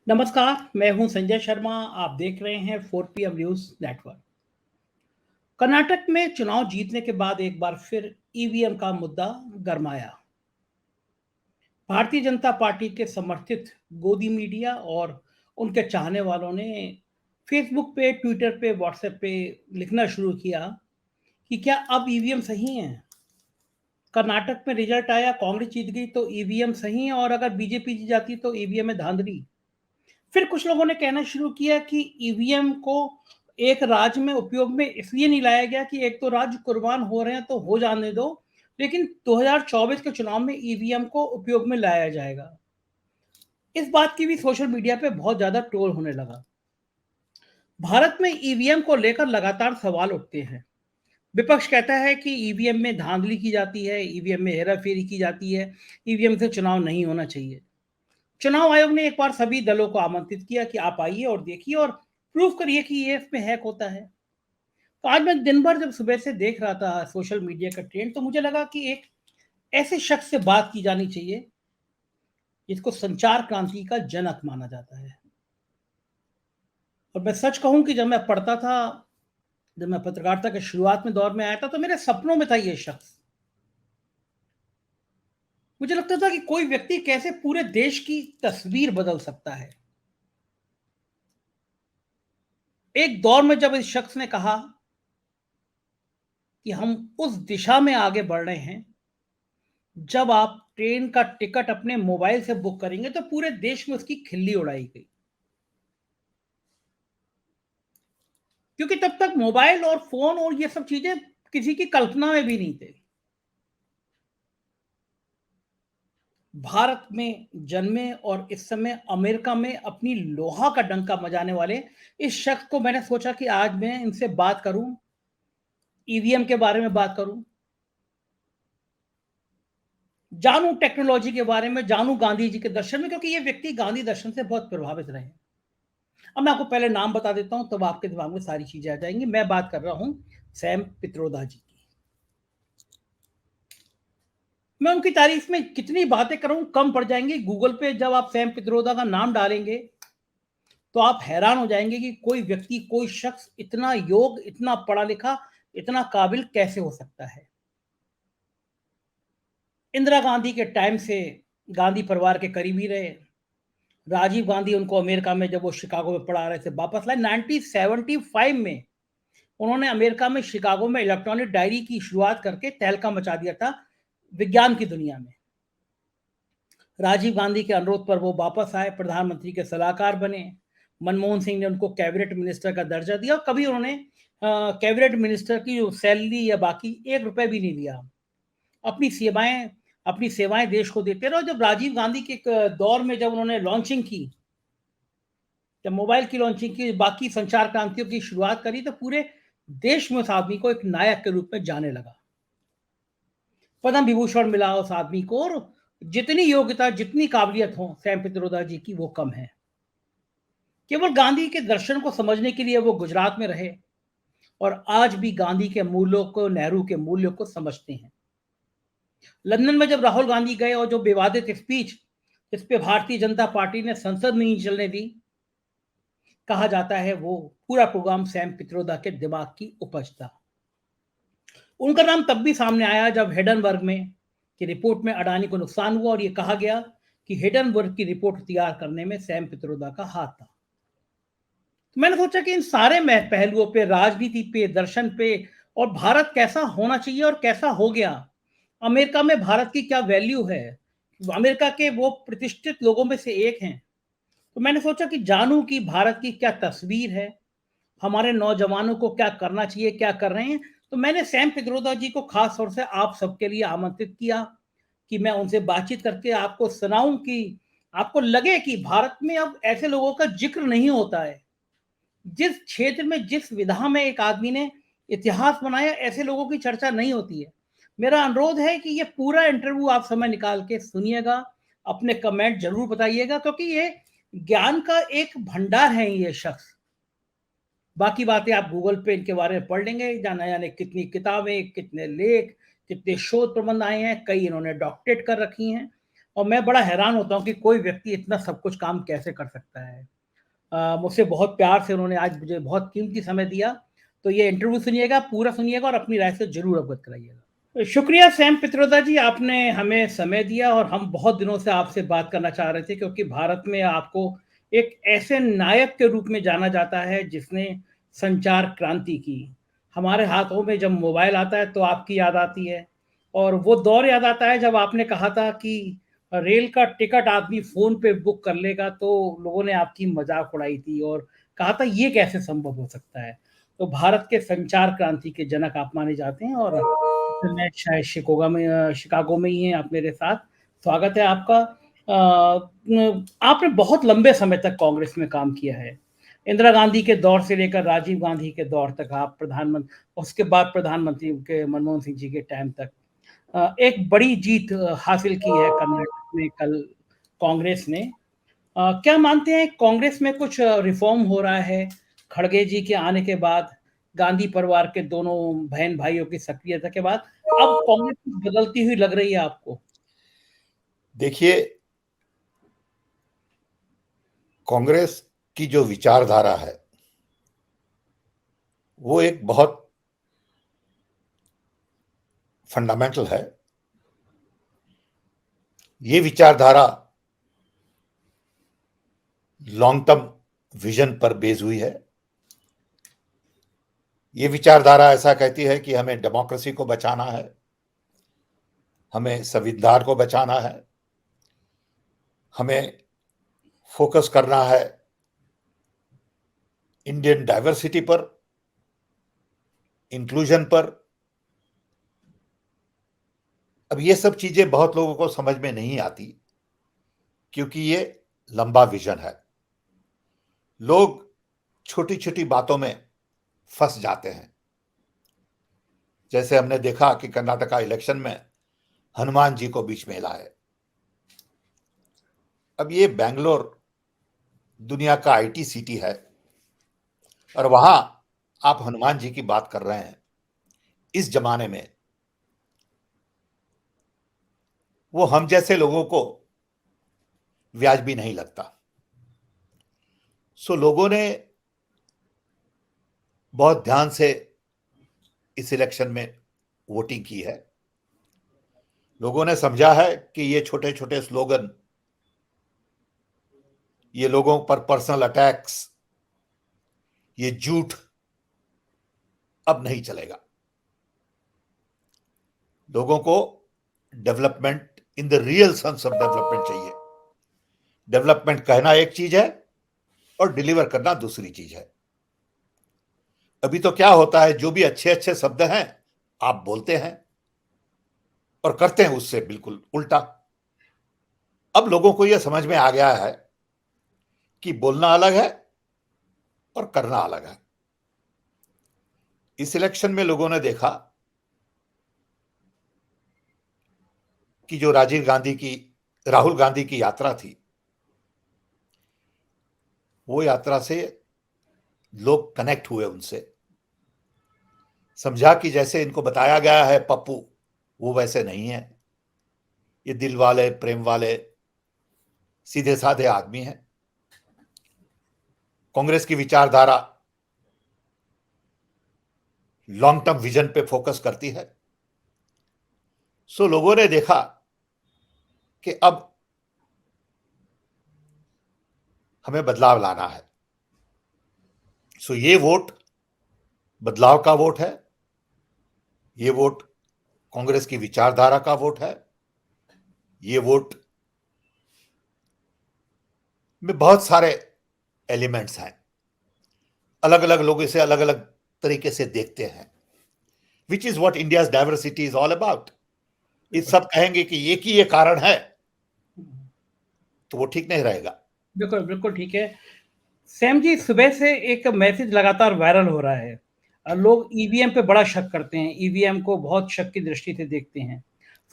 नमस्कार, मैं हूं संजय शर्मा। आप देख रहे हैं 4 PM न्यूज नेटवर्क। कर्नाटक में चुनाव जीतने के बाद एक बार फिर ईवीएम का मुद्दा गरमाया। भारतीय जनता पार्टी के समर्थित गोदी मीडिया और उनके चाहने वालों ने फेसबुक पे, ट्विटर पे, व्हाट्सएप पे लिखना शुरू किया कि क्या अब ईवीएम सही है। कर्नाटक में रिजल्ट आया, कांग्रेस जीत गई तो ईवीएम सही है, और अगर बीजेपी जीत जाती तो ईवीएम में धांधली। फिर कुछ लोगों ने कहना शुरू किया कि ईवीएम को एक राज्य में उपयोग में इसलिए नहीं लाया गया कि एक तो राज्य कुर्बान हो रहे हैं तो हो जाने दो, लेकिन 2024 के चुनाव में ईवीएम को उपयोग में लाया जाएगा। इस बात की भी सोशल मीडिया पे बहुत ज्यादा ट्रोल होने लगा। भारत में ईवीएम को लेकर लगातार सवाल उठते हैं। विपक्ष कहता है कि ईवीएम में धांधली की जाती है, ईवीएम में हेराफेरी की जाती है, ईवीएम से चुनाव नहीं होना चाहिए। चुनाव आयोग ने एक बार सभी दलों को आमंत्रित किया कि आप आइए और देखिए और प्रूव करिए कि ये इसमें हैक होता है। तो आज मैं दिन भर जब सुबह से देख रहा था सोशल मीडिया का ट्रेंड, तो मुझे लगा कि एक ऐसे शख्स से बात की जानी चाहिए जिसको संचार क्रांति का जनक माना जाता है। और मैं सच कहूं कि जब मैं पढ़ता था, जब मैं पत्रकारिता के शुरुआत में दौर में आया था, तो मेरे सपनों में था ये शख्स। मुझे लगता था कि कोई व्यक्ति कैसे पूरे देश की तस्वीर बदल सकता है। एक दौर में जब इस शख्स ने कहा कि हम उस दिशा में आगे बढ़ रहे हैं, जब आप ट्रेन का टिकट अपने मोबाइल से बुक करेंगे तो पूरे देश में उसकी खिल्ली उड़ाई गई। क्योंकि तब तक मोबाइल और फोन और ये सब चीजें किसी की कल्पना में भी नहीं थे। भारत में जन्मे और इस समय अमेरिका में अपनी लोहा का डंका बजाने वाले इस शख्स को मैंने सोचा कि आज मैं इनसे बात करूं, ईवीएम के बारे में बात करूं, जानूं टेक्नोलॉजी के बारे में, जानूं गांधी जी के दर्शन में, क्योंकि ये व्यक्ति गांधी दर्शन से बहुत प्रभावित रहे। अब मैं आपको पहले नाम बता देता हूं, तब आपके दिमाग में सारी चीजें आ जाएंगी। मैं बात कर रहा हूं सैम पित्रोदा जी की। मैं उनकी तारीफ में कितनी बातें करूं कम पड़ जाएंगी। गूगल पे जब आप सैम पित्रोदा का नाम डालेंगे तो आप हैरान हो जाएंगे कि कोई व्यक्ति, कोई शख्स इतना योग्य, इतना पढ़ा लिखा, इतना काबिल कैसे हो सकता है। इंदिरा गांधी के टाइम से गांधी परिवार के करीबी रहे। राजीव गांधी उनको अमेरिका में, जब वो शिकागो में पढ़ा रहे थे, वापस लाए। 1975 में उन्होंने अमेरिका में शिकागो में इलेक्ट्रॉनिक डायरी की शुरुआत करके तहलका मचा दिया था विज्ञान की दुनिया में। राजीव गांधी के अनुरोध पर वो वापस आए, प्रधानमंत्री के सलाहकार बने। मनमोहन सिंह ने उनको कैबिनेट मिनिस्टर का दर्जा दिया और कभी उन्होंने कैबिनेट मिनिस्टर की सैलरी या बाकी ₹1 भी नहीं लिया। अपनी सेवाएं अपनी सेवाएं देश को देते रहे। जब राजीव गांधी के दौर में जब उन्होंने लॉन्चिंग की, जब मोबाइल की लॉन्चिंग की, बाकी संचार क्रांतियों की शुरुआत करी, तो पूरे देश में उस आदमी को एक नायक के रूप में जाने लगा। पद्म विभूषण मिला उस आदमी को, और जितनी योग्यता, जितनी काबिलियत हो सैम पित्रोदा जी की, वो कम है। केवल गांधी के दर्शन को समझने के लिए वो गुजरात में रहे और आज भी गांधी के मूल्यों को, नेहरू के मूल्यों को समझते हैं। लंदन में जब राहुल गांधी गए और जो विवादित स्पीच, इस पे भारतीय जनता पार्टी ने संसद में नहीं चलने दी, कहा जाता है वो पूरा प्रोग्राम सैम पित्रोदा के दिमाग की उपज था। उनका नाम तब भी सामने आया जब हिडनबर्ग में की रिपोर्ट में अडानी को नुकसान हुआ और ये कहा गया कि हिडनबर्ग की रिपोर्ट तैयार करने में सैम पित्रोदा का हाथ था। तो मैंने सोचा कि इन सारे पहलुओं पे, राजनीति पे, दर्शन पे, और भारत कैसा होना चाहिए और कैसा हो गया, अमेरिका में भारत की क्या वैल्यू है, अमेरिका के वो प्रतिष्ठित लोगों में से एक हैं, तो मैंने सोचा कि जानूं कि भारत की क्या तस्वीर है, हमारे नौजवानों को क्या करना चाहिए, क्या कर रहे हैं। तो मैंने सैम पित्रोदा जी को खास तौर से आप सबके लिए आमंत्रित किया कि मैं उनसे बातचीत करके आपको सुनाऊं कि आपको लगे कि भारत में अब ऐसे लोगों का जिक्र नहीं होता है। जिस क्षेत्र में, जिस विधा में एक आदमी ने इतिहास बनाया, ऐसे लोगों की चर्चा नहीं होती है। मेरा अनुरोध है कि ये पूरा इंटरव्यू आप समय निकाल के सुनिएगा, अपने कमेंट जरूर बताइएगा, क्योंकि ये ज्ञान का एक भंडार है ये शख्स। बाकी बातें आप गूगल पे इनके बारे में पढ़ लेंगे, जाना जाने कितनी किताबें, कितने लेख, कितने शोध प्रबंध आए हैं, कई इन्होंने डॉक्टरेट कर रखी हैं। और मैं बड़ा हैरान होता हूँ कि कोई व्यक्ति इतना सब कुछ काम कैसे कर सकता है। मुझसे बहुत प्यार से उन्होंने आज मुझे बहुत कीमती समय दिया। तो ये इंटरव्यू सुनिएगा, पूरा सुनिएगा और अपनी राय से ज़रूर अवगत कराइएगा। शुक्रिया सैम पित्रोदा जी, आपने हमें समय दिया और हम बहुत दिनों से आपसे बात करना चाह रहे थे, क्योंकि भारत में आपको एक ऐसे नायक के रूप में जाना जाता है जिसने संचार क्रांति की। हमारे हाथों में जब मोबाइल आता है तो आपकी याद आती है, और वो दौर याद आता है जब आपने कहा था कि रेल का टिकट आदमी फ़ोन पे बुक कर लेगा, तो लोगों ने आपकी मज़ाक उड़ाई थी और कहा था ये कैसे संभव हो सकता है। तो भारत के संचार क्रांति के जनक आप माने जाते हैं, और मैं शायद शिकागो में ही हैं आप मेरे साथ। स्वागत है आपका। आपने बहुत लंबे समय तक कांग्रेस में काम किया है। इंदिरा गांधी के दौर से लेकर राजीव गांधी के दौर तक आप उसके बाद प्रधानमंत्री के मनमोहन सिंह जी के टाइम तक एक बड़ी जीत हासिल की है कर्नाटक में कल कांग्रेस ने। क्या मानते हैं कांग्रेस में कुछ रिफॉर्म हो रहा है खड़गे जी के आने के बाद, गांधी परिवार के दोनों बहन भाइयों की सक्रियता के बाद? अब कांग्रेस कुछ बदलती हुई लग रही है आपको? देखिए, कांग्रेस की जो विचारधारा है वो एक बहुत फंडामेंटल है। ये विचारधारा लॉन्ग टर्म विजन पर बेस हुई है। ये विचारधारा ऐसा कहती है कि हमें डेमोक्रेसी को बचाना है, हमें संविधान को बचाना है, हमें फोकस करना है इंडियन डाइवर्सिटी पर, इंक्लूजन पर। अब ये सब चीजें बहुत लोगों को समझ में नहीं आती, क्योंकि ये लंबा विजन है। लोग छोटी छोटी बातों में फंस जाते हैं। जैसे हमने देखा कि कर्नाटका इलेक्शन में हनुमान जी को बीच में लाए। अब ये बेंगलोर दुनिया का आईटी सिटी है, और वहां आप हनुमान जी की बात कर रहे हैं। इस जमाने में वो हम जैसे लोगों को व्याज भी नहीं लगता। सो लोगों ने बहुत ध्यान से इस इलेक्शन में वोटिंग की है। लोगों ने समझा है कि ये छोटे छोटे स्लोगन, ये लोगों पर पर्सनल अटैक्स, ये झूठ अब नहीं चलेगा। लोगों को development in the real sense of development चाहिए। डेवलपमेंट कहना एक चीज है और डिलीवर करना दूसरी चीज है। अभी तो क्या होता है, जो भी अच्छे अच्छे शब्द हैं आप बोलते हैं और करते हैं उससे बिल्कुल उल्टा। अब लोगों को यह समझ में आ गया है कि बोलना अलग है और करना अलग है। इस इलेक्शन में लोगों ने देखा कि जो राहुल गांधी की यात्रा थी, वो यात्रा से लोग कनेक्ट हुए उनसे। समझा कि जैसे इनको बताया गया है पप्पू, वो वैसे नहीं है। ये दिल वाले, प्रेम वाले, सीधे साधे आदमी हैं। कांग्रेस की विचारधारा लॉन्ग टर्म विजन पे फोकस करती है। सो लोगों ने देखा कि अब हमें बदलाव लाना है। सो ये वोट बदलाव का वोट है। ये वोट कांग्रेस की विचारधारा का वोट है। ये वोट में बहुत सारे एलिमेंट्स हैं। अलग अलग लोग इसे अलग अलग तरीके से देखते हैं, which is what India's diversity is all about. इस सब कहेंगे कि एक ही ये कारण है, तो वो ठीक नहीं रहेगा। बिल्कुल, बिल्कुल ठीक है। सैम जी, सुबह से एक मैसेज लगातार वायरल हो रहा है। लोग ईवीएम पे बड़ा शक करते हैं, ईवीएम को बहुत शक की दृष्टि से देखते हैं।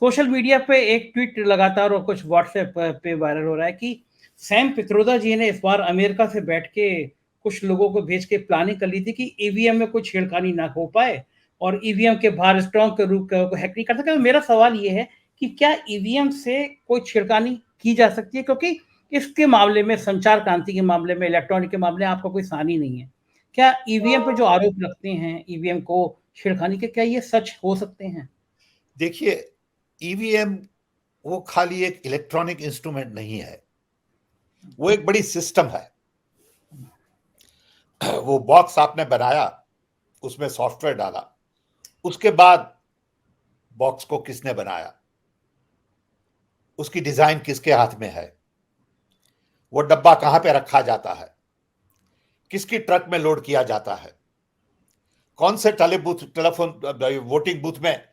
सोशल मीडिया पे एक ट्वीट लगातार और कुछ व्हाट्सएप पे वायरल हो रहा है कि सैम पित्रोदा जी ने इस बार अमेरिका से बैठ के कुछ लोगों को भेज के प्लानिंग कर ली थी कि ईवीएम में कुछ छेड़खानी ना हो पाए और ईवीएम के बाहर स्ट्रॉन्ग के रूप को हैक नहीं कर सके। तो मेरा सवाल ये है कि क्या ईवीएम से कोई छेड़खानी की जा सकती है, क्योंकि इसके मामले में, संचार क्रांति के मामले में, इलेक्ट्रॉनिक के मामले में आपका कोई सानी नहीं है। क्या ईवीएम पे जो आरोप लगते हैं ईवीएम को छेड़खानी के, क्या ये सच हो सकते हैं? देखिए, ईवीएम वो खाली एक इलेक्ट्रॉनिक इंस्ट्रूमेंट नहीं है, वो एक बड़ी सिस्टम है। वो बॉक्स आपने बनाया, उसमें सॉफ्टवेयर डाला, उसके बाद बॉक्स को किसने बनाया, उसकी डिजाइन किसके हाथ में है, वो डब्बा कहां पे रखा जाता है, किसकी ट्रक में लोड किया जाता है, कौन से टेलीफोन वोटिंग बूथ में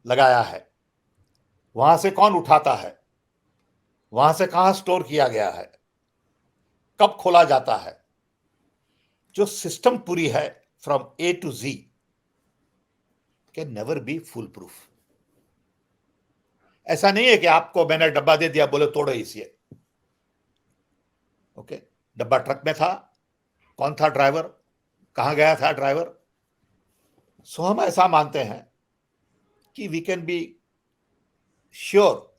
लगाया है, वहां से कौन उठाता है, वहां से कहां स्टोर किया गया है, कब खोला जाता है, जो सिस्टम पूरी है from A to G can never be full proof. ऐसा नहीं है कि आपको मैंने डब्बा दे दिया, बोले तोड़ो इसे। ओके, डब्बा ट्रक में था, कौन था ड्राइवर, कहां गया था ड्राइवर। सो हम ऐसा मानते हैं कि we can be sure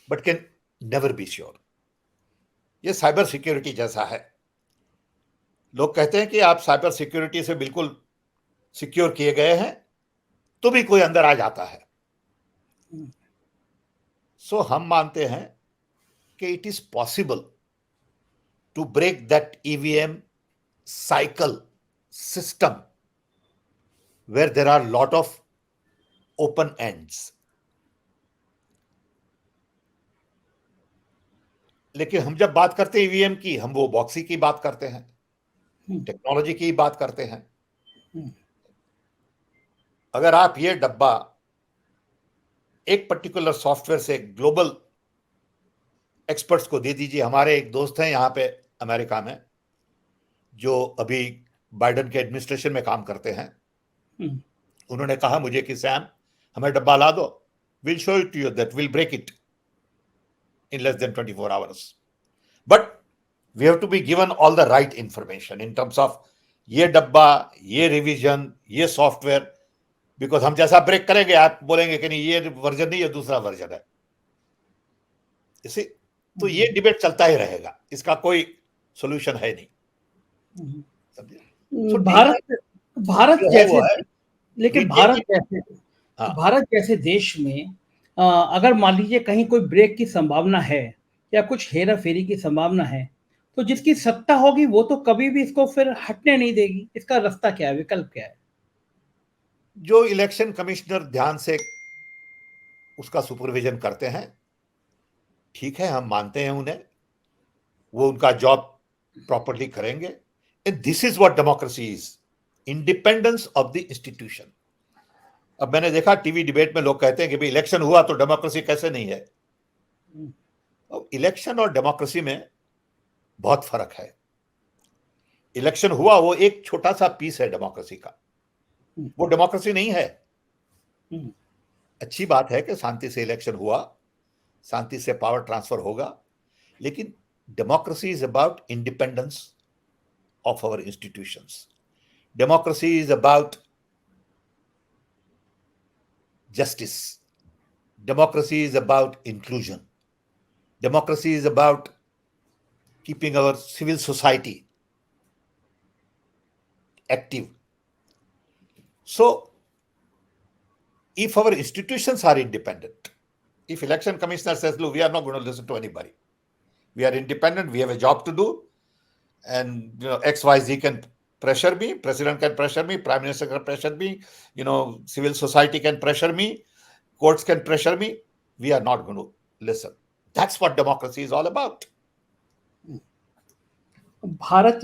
but can never be sure. ये साइबर सिक्योरिटी जैसा है। लोग कहते हैं कि आप साइबर सिक्योरिटी से बिल्कुल सिक्योर किए गए हैं, तो भी कोई अंदर आ जाता है। सो हम मानते हैं कि it is possible to break that EVM cycle system where there are lot of open ends। लेकिन हम जब बात करते हैं ईवीएम की, हम वो बॉक्सी की बात करते हैं, टेक्नोलॉजी की बात करते हैं। अगर आप ये डब्बा एक पर्टिकुलर सॉफ्टवेयर से ग्लोबल एक्सपर्ट्स को दे दीजिए। हमारे एक दोस्त हैं यहाँ पे अमेरिका में, जो अभी बाइडेन के एडमिनिस्ट्रेशन में काम करते हैं। उन्होंने कहा मुझे कि सैम, हमें डब्बा ला दो, will show it to you that will break it in less than 24 hours, but we have to be given all the right information in terms of ये डब्बा, ये रिवीजन, ये सॉफ्टवेयर, बिकॉज हम जैसा ब्रेक करेंगे आप बोलेंगे कि नहीं ये वर्जन नहीं, ये दूसरा वर्जन है। इसे तो ये डिबेट चलता ही रहेगा, इसका कोई सॉल्यूशन है नहीं। समझे? भारत जो है जैसे, वो है। लेकिन हाँ, भारत जैसे देश में अगर मान लीजिए कहीं कोई ब्रेक की संभावना है या कुछ हेरा फेरी की संभावना है, तो जिसकी सत्ता होगी वो तो कभी भी इसको फिर हटने नहीं देगी। इसका रास्ता क्या है, विकल्प क्या है? जो इलेक्शन कमिश्नर ध्यान से उसका सुपरविजन करते हैं, ठीक है, हम मानते हैं उन्हें, वो उनका जॉब प्रॉपर्ली करेंगे। And this is what democracy is, independence of the institution. अब मैंने देखा टीवी डिबेट में लोग कहते हैं कि भाई इलेक्शन हुआ तो डेमोक्रेसी कैसे नहीं है। अब इलेक्शन और डेमोक्रेसी में बहुत फर्क है। इलेक्शन हुआ वो एक छोटा सा पीस है डेमोक्रेसी का, वो डेमोक्रेसी नहीं है। अच्छी बात है कि शांति से इलेक्शन हुआ, शांति से पावर ट्रांसफर होगा, लेकिन democracy is about independence of our institutions. Democracy is about justice. Democracy is about inclusion. Democracy is about keeping our civil society active. So, if our institutions are independent, if election commissioner says, look, we are not going to listen to anybody, we are independent, we have a job to do, and XYZ can pressure me, president can pressure me, prime minister can pressure me, civil society can pressure me, courts can pressure me, we are not going to listen. That's what democracy is all about. Bharat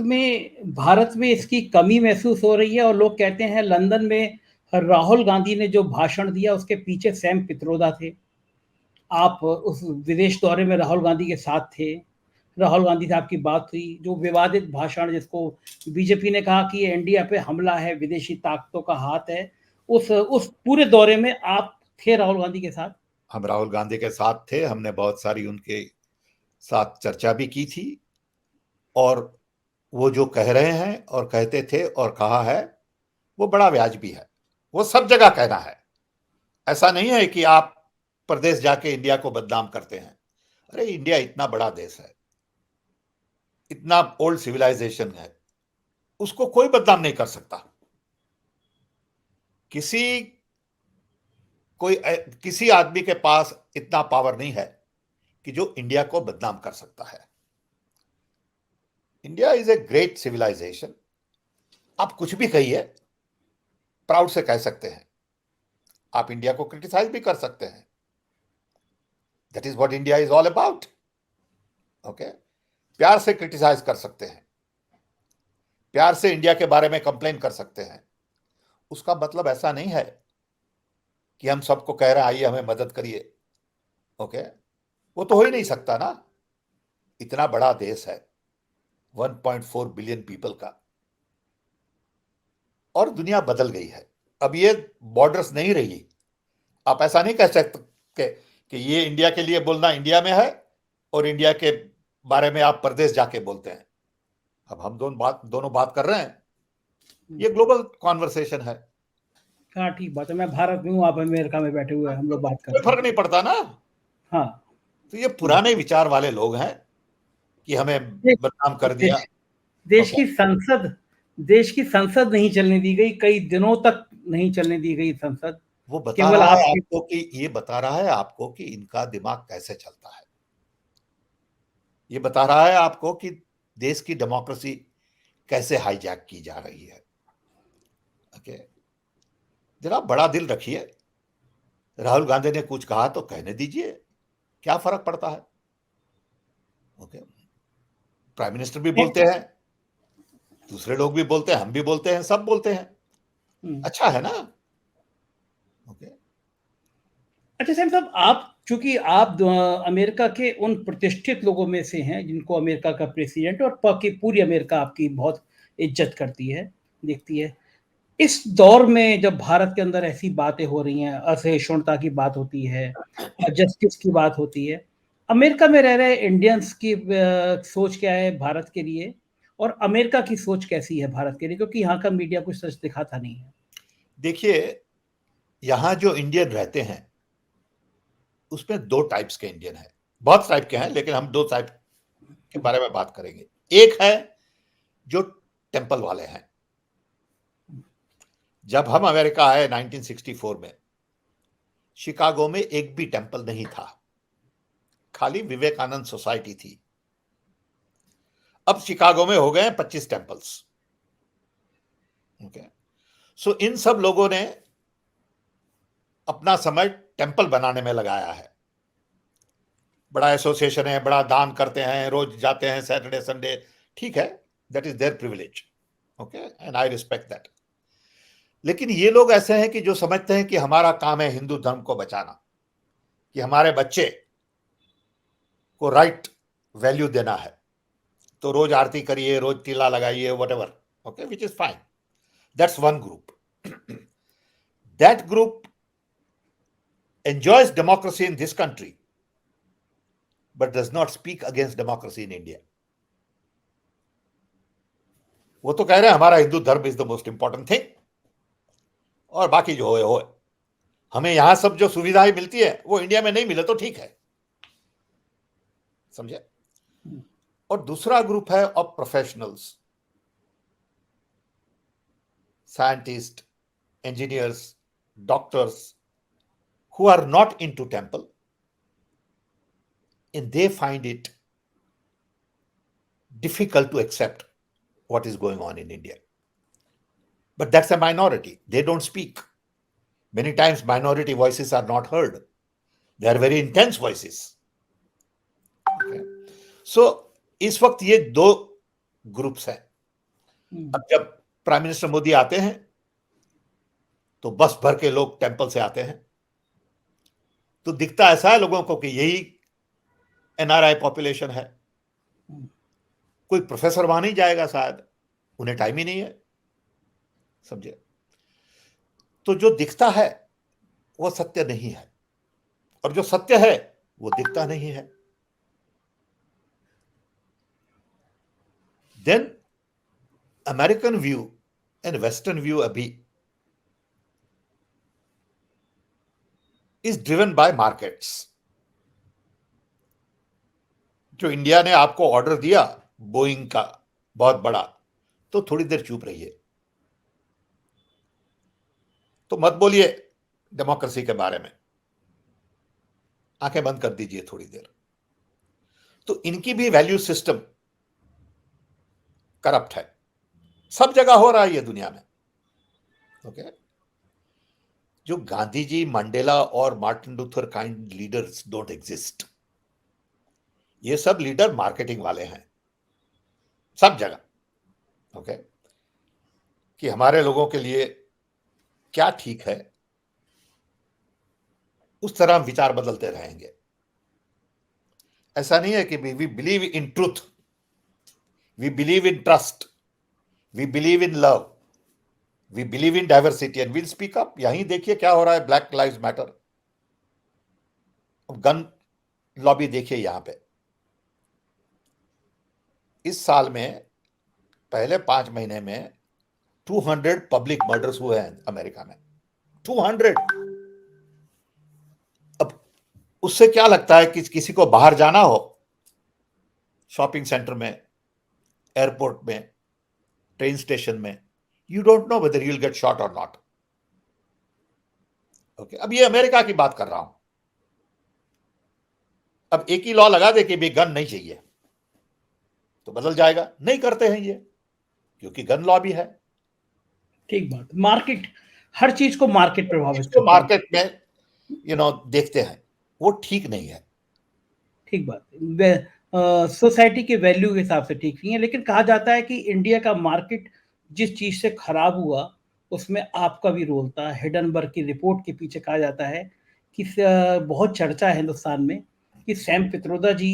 में इसकी कमी महसूस हो रही है, और लोग कहते हैं लंदन में राहुल गांधी ने जो भाषण दिया उसके पीछे सैम पित्रोदा थे। आप उस विदेश दौरे में राहुल गांधी के साथ थे, राहुल गांधी से आपकी बात हुई, जो विवादित भाषण जिसको बीजेपी ने कहा कि ये इंडिया पे हमला है, विदेशी ताकतों का हाथ है, उस पूरे दौरे में आप थे राहुल गांधी के साथ? हम राहुल गांधी के साथ थे, हमने बहुत सारी उनके साथ चर्चा भी की थी, और वो जो कह रहे हैं और कहते थे और कहा है वो बड़ा वाजिबी है। वो सब जगह कहना है। ऐसा नहीं है कि आप प्रदेश जाके इंडिया को बदनाम करते हैं। अरे इंडिया इतना बड़ा देश है, इतना ओल्ड सिविलाइजेशन है, उसको कोई बदनाम नहीं कर सकता। किसी किसी आदमी के पास इतना पावर नहीं है कि जो इंडिया को बदनाम कर सकता है। India is a great civilisation. आप कुछ भी कहिए, प्राउड से कह सकते हैं। आप इंडिया को क्रिटिसाइज भी कर सकते हैं। That is what India is all about. Okay, प्यार से क्रिटिसाइज कर सकते हैं, प्यार से इंडिया के बारे में कंप्लेन कर सकते हैं। उसका मतलब ऐसा नहीं है कि हम सबको कह रहे हैं आइए हमें मदद करिए। ओके, वो तो हो ही नहीं सकता ना। इतना बड़ा देश है, 1.4 बिलियन पीपल का, और दुनिया बदल गई है। अब ये बॉर्डर्स नहीं रही। आप ऐसा नहीं कह सकते कि ये इंडिया के लिए बोलना इंडिया में है और इंडिया के बारे में आप प्रदेश जाके बोलते हैं। अब हम दोनों बात कर रहे हैं। ये ग्लोबल कॉन्वर्सेशन है। हाँ ठीक बात है, मैं भारत में हूँ, आप अमेरिका में बैठे हुए हैं, हम लोग बात कर कोई रहे हैं। फर्क नहीं पड़ता ना। हाँ। तो ये पुराने विचार वाले लोग हैं कि हमें देश बदनाम कर दिया। देश देश ओके, की संसद देश की संसद नहीं चलने दी गई, कई दिनों तक नहीं चलने दी गई संसद। वो बता केवल रहा है आपके आपको कि ये बता रहा है आपको कि इनका दिमाग कैसे चलता है। ये बता रहा है आपको कि देश की डेमोक्रेसी कैसे हाईजैक की जा रही है। ओके, जरा बड़ा दिल रखिए। राहुल गांधी ने कुछ कहा तो कहने दीजिए, क्या फर्क पड़ता है। ओके, प्राइम मिनिस्टर भी बोलते हैं, दूसरे लोग भी बोलते हैं, हम भी बोलते हैं, सब बोलते हैं। अच्छा है ना। ओके, अच्छा सैम साहब, आप चूंकि आप अमेरिका के उन प्रतिष्ठित लोगों में से हैं जिनको अमेरिका का प्रेसिडेंट और पूरी अमेरिका आपकी बहुत इज्जत करती है, देखती है। इस दौर में जब भारत के अंदर ऐसी बातें हो रही हैं, असहिष्णुता की बात होती है, जस्टिस की बात होती है, अमेरिका में रह रहे इंडियंस की सोच क्या है भारत के लिए, और अमेरिका की सोच कैसी है भारत के लिए, क्योंकि यहाँ का मीडिया कुछ सच दिखाता नहीं है। देखिए, यहां जो इंडियन रहते हैं उसमें दो टाइप्स के इंडियन हैं। बहुत टाइप के हैं लेकिन हम दो टाइप के बारे में बात करेंगे। एक है जो टेंपल वाले हैं। जब हम अमेरिका आए 1964 में, शिकागो में एक भी टेंपल नहीं था, खाली विवेकानंद सोसाइटी थी। अब शिकागो में हो गए 25 टेंपल्स। ओके, सो इन सब लोगों ने अपना समय टेंपल बनाने में लगाया है। बड़ा एसोसिएशन है, बड़ा दान करते हैं, रोज जाते हैं सैटरडे संडे। ठीक है, that is their privilege. Okay, and I respect that. लेकिन ये लोग ऐसे हैं कि जो समझते हैं कि हमारा काम है हिंदू धर्म को बचाना, कि हमारे बच्चे को राइट वैल्यू देना है, तो रोज आरती करिए, रोज तिला लगाइए, whatever. Okay, which is fine. That's one group. That group enjoys democracy in this country but does not speak against democracy in India. वो तो कह रहे हैं हमारा हिंदू धर्म is the most important thing, और बाकी जो हो हमें यहां सब जो सुविधाएं मिलती है वो इंडिया में नहीं मिले तो ठीक है। समझे। और दूसरा ग्रुप है of professionals, scientist, engineers, doctors who are not into temple, and they find it difficult to accept what is going on in India. But that's a minority. They don't speak. Many times minority voices are not heard. They are very intense voices. Okay. So इस वक्त ये दो groups हैं। अब जब prime minister Modi आते हैं तो बस भर के लोग टेंपल से आते हैं, तो दिखता ऐसा है लोगों को कि यही एनआरआई पॉपुलेशन है। कोई प्रोफेसर वहां नहीं जाएगा शायद, उन्हें टाइम ही नहीं है। समझे। तो जो दिखता है वो सत्य नहीं है, और जो सत्य है वो दिखता नहीं है। Then American view and Western view अभी इज ड्रिवन बाय मार्केट्स। जो इंडिया ने आपको ऑर्डर दिया बोइंग का बहुत बड़ा, तो थोड़ी देर चुप रहिए, तो मत बोलिए डेमोक्रेसी के बारे में, आंखें बंद कर दीजिए थोड़ी देर। तो इनकी भी वैल्यू सिस्टम करप्ट है, सब जगह हो रहा है ये दुनिया में। ओके, जो गांधी जी, मंडेला और Martin Luther kind leaders don't exist. ये सब लीडर मार्केटिंग वाले हैं सब जगह। ओके, कि हमारे लोगों के लिए क्या ठीक है, उस तरह हम विचार बदलते रहेंगे। ऐसा नहीं है कि we believe in truth, we believe in trust, we believe in love, we believe in diversity and will speak up. यहीं देखिए क्या हो रहा है, black lives matter. Gun lobby देखिए यहां पे, इस साल में पहले 5 महीने में 200 पब्लिक मर्डर्स हुए हैं अमेरिका में, 200। अब उससे क्या लगता है कि किसी को बाहर जाना हो, शॉपिंग सेंटर में, एयरपोर्ट में, ट्रेन स्टेशन में, you don't know whether you will get shot और नॉट। ओके, अब ये अमेरिका की बात कर रहा हूं। अब एक ही लॉ लगा दे कि भी गन नहीं चाहिए, तो बदल जाएगा। नहीं करते हैं ये, क्योंकि गन लॉ भी है। ठीक बात, मार्केट, हर चीज को मार्केट प्रभावित इसको करता है। मार्केट में देखते हैं, वो ठीक नहीं है। ठीक बात, सोसाइटी के वैल्यू के हिसाब से ठीक नहीं है, लेकिन कहा जाता है कि इंडिया का मार्केट जिस चीज से खराब हुआ उसमें आपका भी रोल था। हिडनबर्ग की रिपोर्ट के पीछे कहा जाता है कि बहुत चर्चा है हिंदुस्तान में कि सैम पित्रोदा जी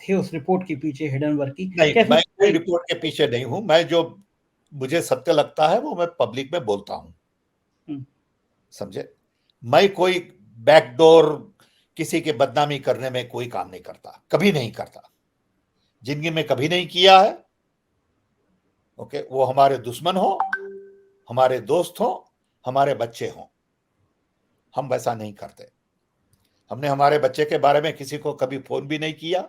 थे उस रिपोर्ट के पीछे, हिडनबर्ग की। नहीं, कैसे? मैं कोई रिपोर्ट के पीछे नहीं हूं। मैं जो मुझे सत्य लगता है वो मैं पब्लिक में बोलता हूं, समझे। मैं कोई बैकडोर किसी के बदनामी करने में कोई काम नहीं करता, कभी नहीं करता, जिंदगी में कभी नहीं किया है। ओके, वो हमारे दुश्मन हो, हमारे दोस्त हो, हमारे बच्चे हो, हम वैसा नहीं करते। हमने हमारे बच्चे के बारे में किसी को कभी फोन भी नहीं किया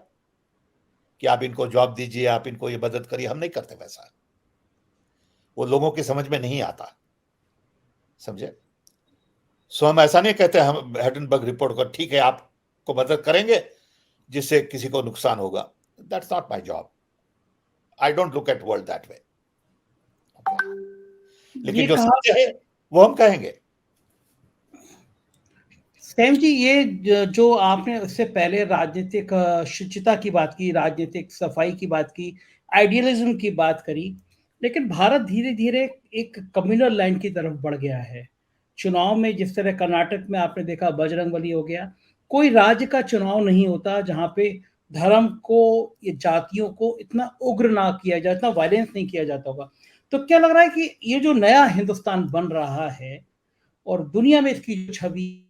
कि आप इनको जॉब दीजिए, आप इनको ये मदद करिए, हम नहीं करते वैसा। वो लोगों की समझ में नहीं आता, समझे। सो हम ऐसा नहीं कहते हम हेडनबर्ग रिपोर्ट को ठीक है आपको मदद करेंगे जिससे किसी को नुकसान होगा। That's not my job, I don't look at world that way. लेकिन ये जो कहा सत्य है वो हम कहेंगे। सैम जी, ये जो आपने उससे पहले राजनीतिक शुचिता की बात की, राजनीतिक सफाई की बात की, आइडियलिज्म की बात करी, लेकिन भारत धीरे धीरे एक कम्युनल लाइन की तरफ बढ़ गया है। चुनाव में जिस तरह कर्नाटक में आपने देखा बजरंगबली हो गया, कोई राज्य का चुनाव नहीं होता जहां पे धर्म को या जातियों को इतना उग्र ना किया जाए, इतना वायलेंस नहीं किया जाता होगा। तो क्या लग रहा है कि ये जो नया हिंदुस्तान बन रहा है और दुनिया में इसकी जो छवि,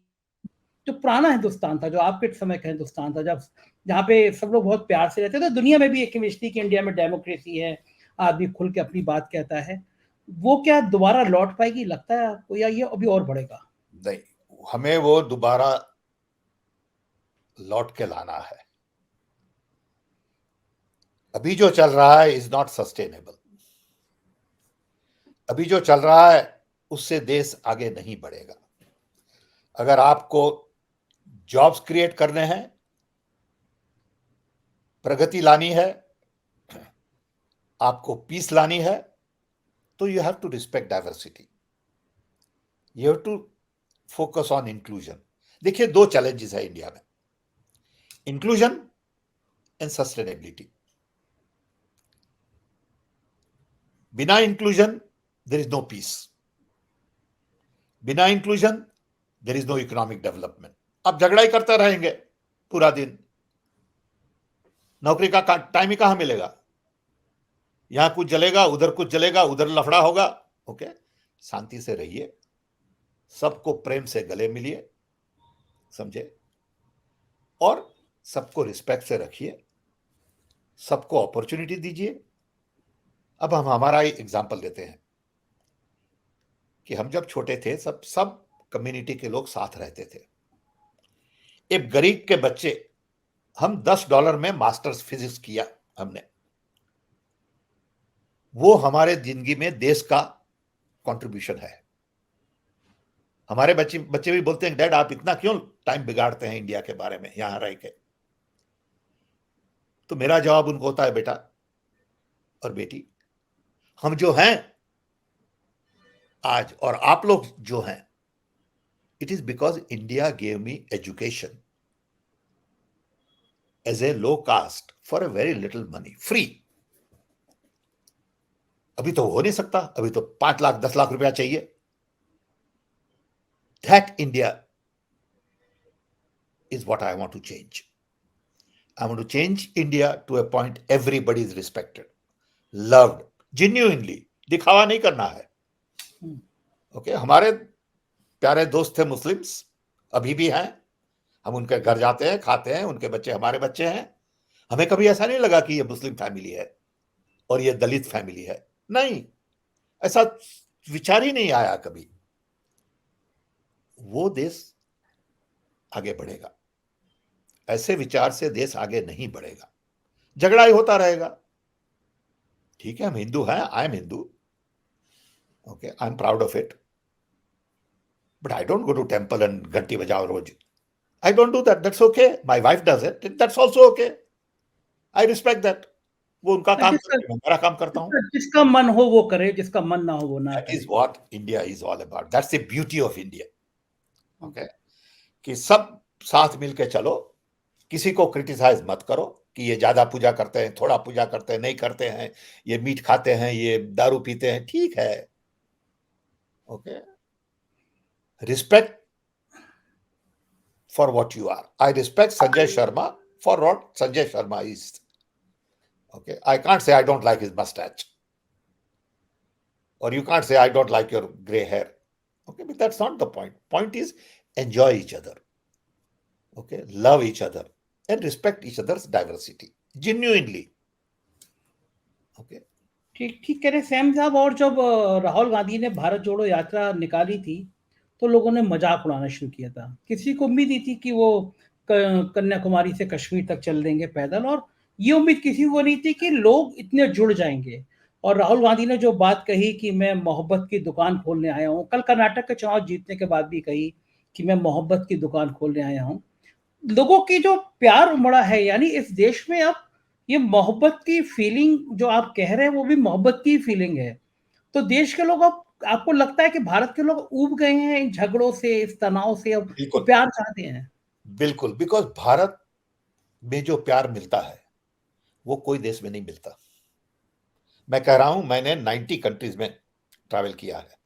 जो पुराना हिंदुस्तान था, जो आपके समय का हिंदुस्तान था, जब जहाँ पे सब लोग बहुत प्यार से रहते थे, तो दुनिया में भी एक केमिस्ट्री की इंडिया में डेमोक्रेसी है, आदमी खुल के अपनी बात कहता है, वो क्या दोबारा लौट पाएगी लगता है आपको, या ये अभी और बढ़ेगा? नहीं, हमें वो दोबारा लौट के लाना है। अभी जो चल रहा है इज नॉट सस्टेनेबल। अभी जो चल रहा है उससे देश आगे नहीं बढ़ेगा। अगर आपको जॉब्स क्रिएट करने हैं, प्रगति लानी है, आपको पीस लानी है, तो you have to respect diversity, you have to focus on inclusion. देखिए, दो चैलेंजेस है इंडिया में, इंक्लूजन एंड सस्टेनेबिलिटी। बिना inclusion there is no peace, बिना inclusion there is no economic development. आप झगड़ा ही करते रहेंगे पूरा दिन, नौकरी का टाइम ही कहां मिलेगा। यहां कुछ जलेगा, उधर कुछ जलेगा, उधर लफड़ा होगा। ओके, शांति से रहिए, सबको प्रेम से गले मिलिए, समझे, और सबको रिस्पेक्ट से रखिए, सबको अपॉर्चुनिटी दीजिए। अब हम हमारा ही एग्जाम्पल लेते हैं कि हम जब छोटे थे सब कम्युनिटी के लोग साथ रहते थे, एक गरीब के बच्चे, हम $10 में मास्टर्स फिजिक्स किया हमने, वो हमारे जिंदगी में देश का कंट्रीब्यूशन है। हमारे बच्चे बच्चे भी बोलते हैं डैड आप इतना क्यों टाइम बिगाड़ते हैं इंडिया के बारे में यहां रह के। तो मेरा जवाब उनको होता है बेटा और बेटी, हम जो हैं आज और आप लोग जो हैं, it is because India gave me education as a low cost for a very little money, free. अभी तो हो नहीं सकता, अभी तो 5 लाख 10 लाख रुपया चाहिए। That India is what I want to change. I want to change India to a point everybody is respected, loved, genuinely. दिखावा नहीं करना है। ओके, हमारे प्यारे दोस्त थे मुस्लिम्स, अभी भी हैं, हम उनके घर जाते हैं, खाते हैं, उनके बच्चे हमारे बच्चे हैं। हमें कभी ऐसा नहीं लगा कि ये मुस्लिम फैमिली है और ये दलित फैमिली है, नहीं, ऐसा विचार ही नहीं आया कभी। वो देश आगे बढ़ेगा, ऐसे विचार से देश आगे नहीं बढ़ेगा, झगड़ा ही होता रहेगा। ठीक है, हम हिंदू हैं, I am Hindu, okay, I am proud of it, but I don't go to temple and घंटी बजाओ रोज। I don't do that, that's okay, my wife does it, that's also okay, I respect that. वो उनका काम करते हैं, मैं मेरा काम करता हूं। जिसका मन हो वो करे, जिसका मन ना हो वो ना दैट करे। Is what India is all about, that's the beauty of India. Okay, कि सब साथ मिलके चलो, किसी को क्रिटिसाइज मत करो कि ये ज्यादा पूजा करते हैं, थोड़ा पूजा करते हैं, नहीं करते हैं, ये मीट खाते हैं, ये दारू पीते हैं, ठीक है, okay, respect for what you are. I respect Sanjay Sharma for what Sanjay Sharma is, okay, I can't say I don't like his moustache, or you can't say I don't like your gray hair, okay, but that's not the point. Point is enjoy each other, okay, love each other and respect each other's diversity genuinely, okay. ठीक ठीक कह रहे Sam साहब। और जब राहुल गांधी ने भारत जोड़ो यात्रा निकाली थी तो लोगों ने मजाक उड़ाना शुरू किया था। किसी को उम्मीद ही थी कि वो कन्याकुमारी से कश्मीर तक चल देंगे पैदल, और ये उम्मीद किसी को नहीं थी कि लोग इतने जुड़ जाएंगे। और राहुल गांधी ने जो बात कही कि मैं मोहब्बत की दुकान खोलने आया हूँ, कल कर्नाटक के चुनाव जीतने के बाद भी कही कि मैं मोहब्बत की दुकान खोलने आया हूँ। लोगों की जो प्यार उमड़ा है, यानी इस देश में अब ये मोहब्बत की फीलिंग जो आप कह रहे हैं वो भी मोहब्बत की फीलिंग है। तो देश के लोग, अब आपको लगता है कि भारत के लोग ऊब गए हैं इन झगड़ों से, इस तनाव से, अब बिल्कुल प्यार चाहते हैं? बिल्कुल, बिकॉज भारत में जो प्यार मिलता है वो कोई देश में नहीं मिलता। मैं कह रहा हूं, मैंने 90 कंट्रीज में ट्रैवल किया है।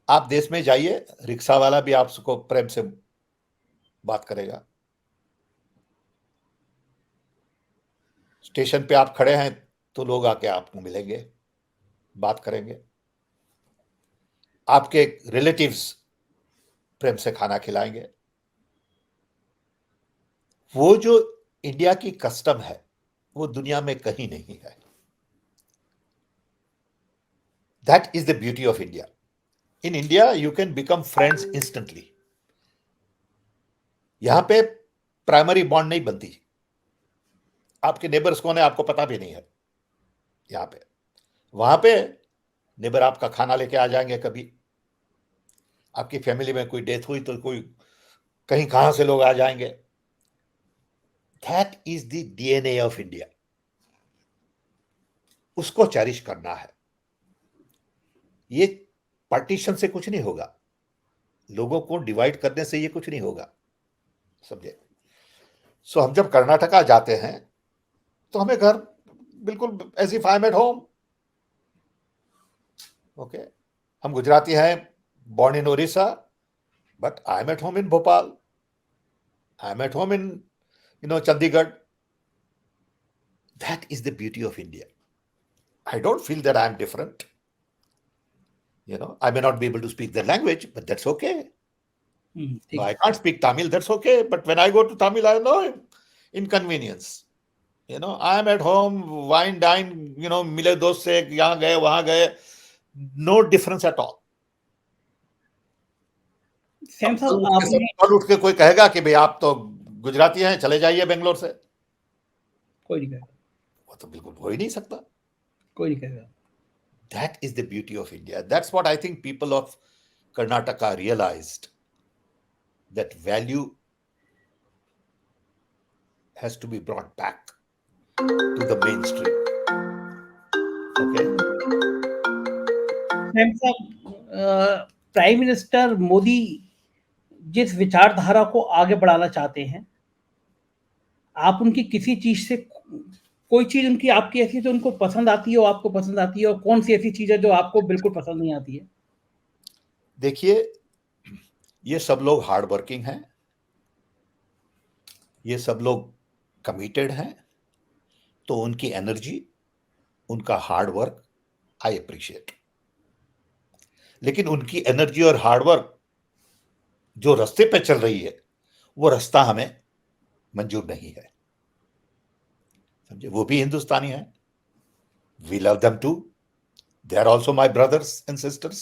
आप देश में जाइए, रिक्शा वाला भी आपको प्रेम से बात करेगा, स्टेशन पे आप खड़े हैं तो लोग आके आपको मिलेंगे, बात करेंगे, आपके रिलेटिव्स प्रेम से खाना खिलाएंगे। वो जो इंडिया की कस्टम है वो दुनिया में कहीं नहीं है। That is the beauty of India. In India you can become friends instantly. यहां पे प्राइमरी बॉन्ड नहीं बनती, आपके नेबर्स कौन है आपको पता भी नहीं है यहां पे। वहां पे नेबर आपका खाना लेके आ जाएंगे, कभी आपकी फैमिली में कोई डेथ हुई तो कोई कहीं कहां से लोग आ जाएंगे। That is the DNA of India, उसको चेरिश करना है। ये पार्टीशन से कुछ नहीं होगा, लोगों को डिवाइड करने से ये कुछ नहीं होगा, समझे। सो हम जब कर्नाटका जाते हैं तो हमें घर बिल्कुल as if I am at home, okay. हम गुजराती हैं, born in Orissa, but I'm at home in Bhopal. I'm at home in, Chandigarh. That is the beauty of India. I don't feel that I'm different. I may not be able to speak their language, but that's okay. No, I can't speak Tamil, that's okay. But when I go to Tamil, I know inconvenience. I am at home, wine, dine, मिले दोस्त से, यहाँ गए, वहां गए, no difference at all. Sam साहब आपने कल उठ के कोई कहेगा कि भाई आप तो गुजराती हैं, चले जाइए बेंगलोर से? कोई नहीं कहेगा, वो तो बिल्कुल हो ही नहीं सकता। कोई नहीं कहेगा। That is the beauty of India. That's what I think people of Karnataka realized, that value has to be brought back to the mainstream. Okay. Sam साहब, प्राइम मिनिस्टर मोदी जिस विचारधारा को आगे बढ़ाना चाहते हैं, आप उनकी किसी चीज से, कोई चीज उनकी आपकी ऐसी जो उनको पसंद आती है, आपको पसंद आती है, और कौन सी ऐसी चीज है जो आपको बिल्कुल पसंद नहीं आती है? देखिए, ये सब लोग हार्ड वर्किंग हैं, ये सब लोग कमिटेड हैं, तो उनकी एनर्जी, उनका हार्ड वर्क आई अप्रिशिएट। लेकिन उनकी एनर्जी और हार्ड वर्क जो रास्ते पे चल रही है, वो रास्ता हमें मंजूर नहीं है। समझे? वो भी हिंदुस्तानी है, we love them too, they are also my brothers and sisters.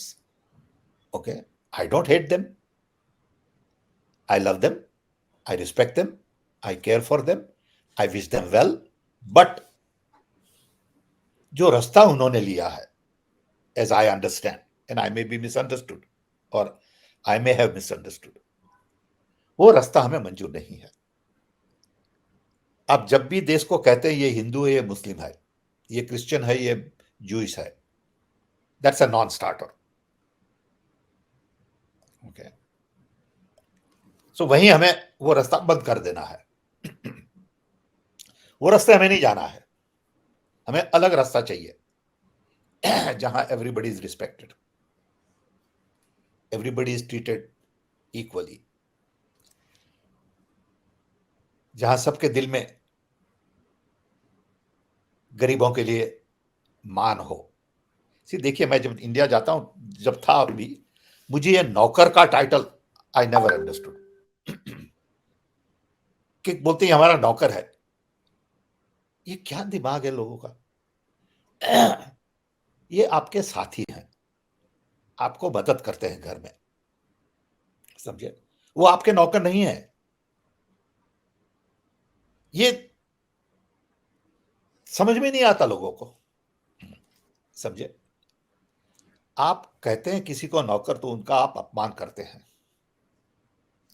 Okay, I don't hate them, I love them, I respect them, I care for them, I wish them well. But जो रास्ता उन्होंने लिया है, as I understand, and I may be misunderstood और I may have misunderstood, वो रास्ता हमें मंजूर नहीं है। आप जब भी देश को कहते हैं ये हिंदू है, ये मुस्लिम है, ये क्रिश्चियन है, ये जूइश है, that's a non starter. Okay, so वहीं हमें वो रास्ता बंद कर देना है। वो रास्ते हमें नहीं जाना है, हमें अलग रास्ता चाहिए जहां everybody is respected, everybody is treated equally, जहां सबके दिल में गरीबों के लिए मान हो। देखिए, मैं जब इंडिया जाता हूं, जब था अभी, मुझे ये नौकर का टाइटल आई नेवर अंडरस्टूड, कि बोलते हैं हमारा नौकर है। ये क्या दिमाग है लोगों का? ये आपके साथी हैं, आपको मदद करते हैं घर में, समझे? वो आपके नौकर नहीं है। ये समझ में नहीं आता लोगों को, समझे? आप कहते हैं किसी को नौकर, तो उनका आप अपमान करते हैं।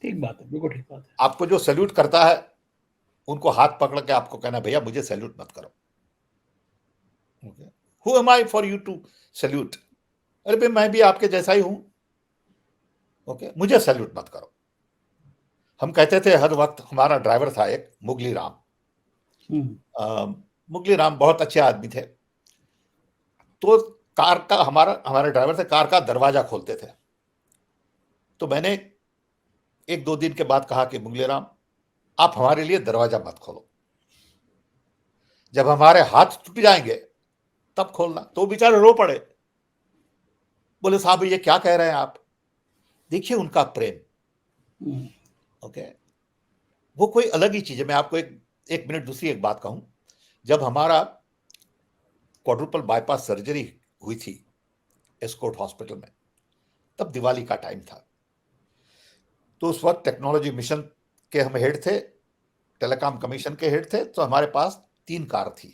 ठीक बात है, बिल्कुल ठीक बात है। आपको जो सैल्यूट करता है, उनको हाथ पकड़ के आपको कहना, भैया मुझे सैल्यूट मत करो। Who am I for you to salute? अरे भाई, मैं भी आपके जैसा ही हूं। ओके, मुझे सैल्यूट मत करो। हम कहते थे हर वक्त, हमारा ड्राइवर था एक, मुगली राम। मुगली राम बहुत अच्छे आदमी थे। तो कार का, हमारे ड्राइवर थे, कार का दरवाजा खोलते थे। तो मैंने एक दो दिन के बाद कहा कि मुगली राम, आप हमारे लिए दरवाजा मत खोलो, जब हमारे हाथ टूट जाएंगे तब खोलना। तो बेचारे रो पड़े, बोले साहब ये क्या कह रहे हैं आप? देखिए उनका प्रेम। ओके, वो कोई अलग ही चीज है। मैं आपको एक मिनट दूसरी एक बात कहूं, जब हमारा क्वाड्रुपल बाईपास सर्जरी हुई थी एस्कॉर्ट हॉस्पिटल में, तब दिवाली का टाइम था। तो उस वक्त टेक्नोलॉजी मिशन के हम हेड थे, टेलीकॉम कमीशन के हेड थे। तो हमारे पास 3 कार थी,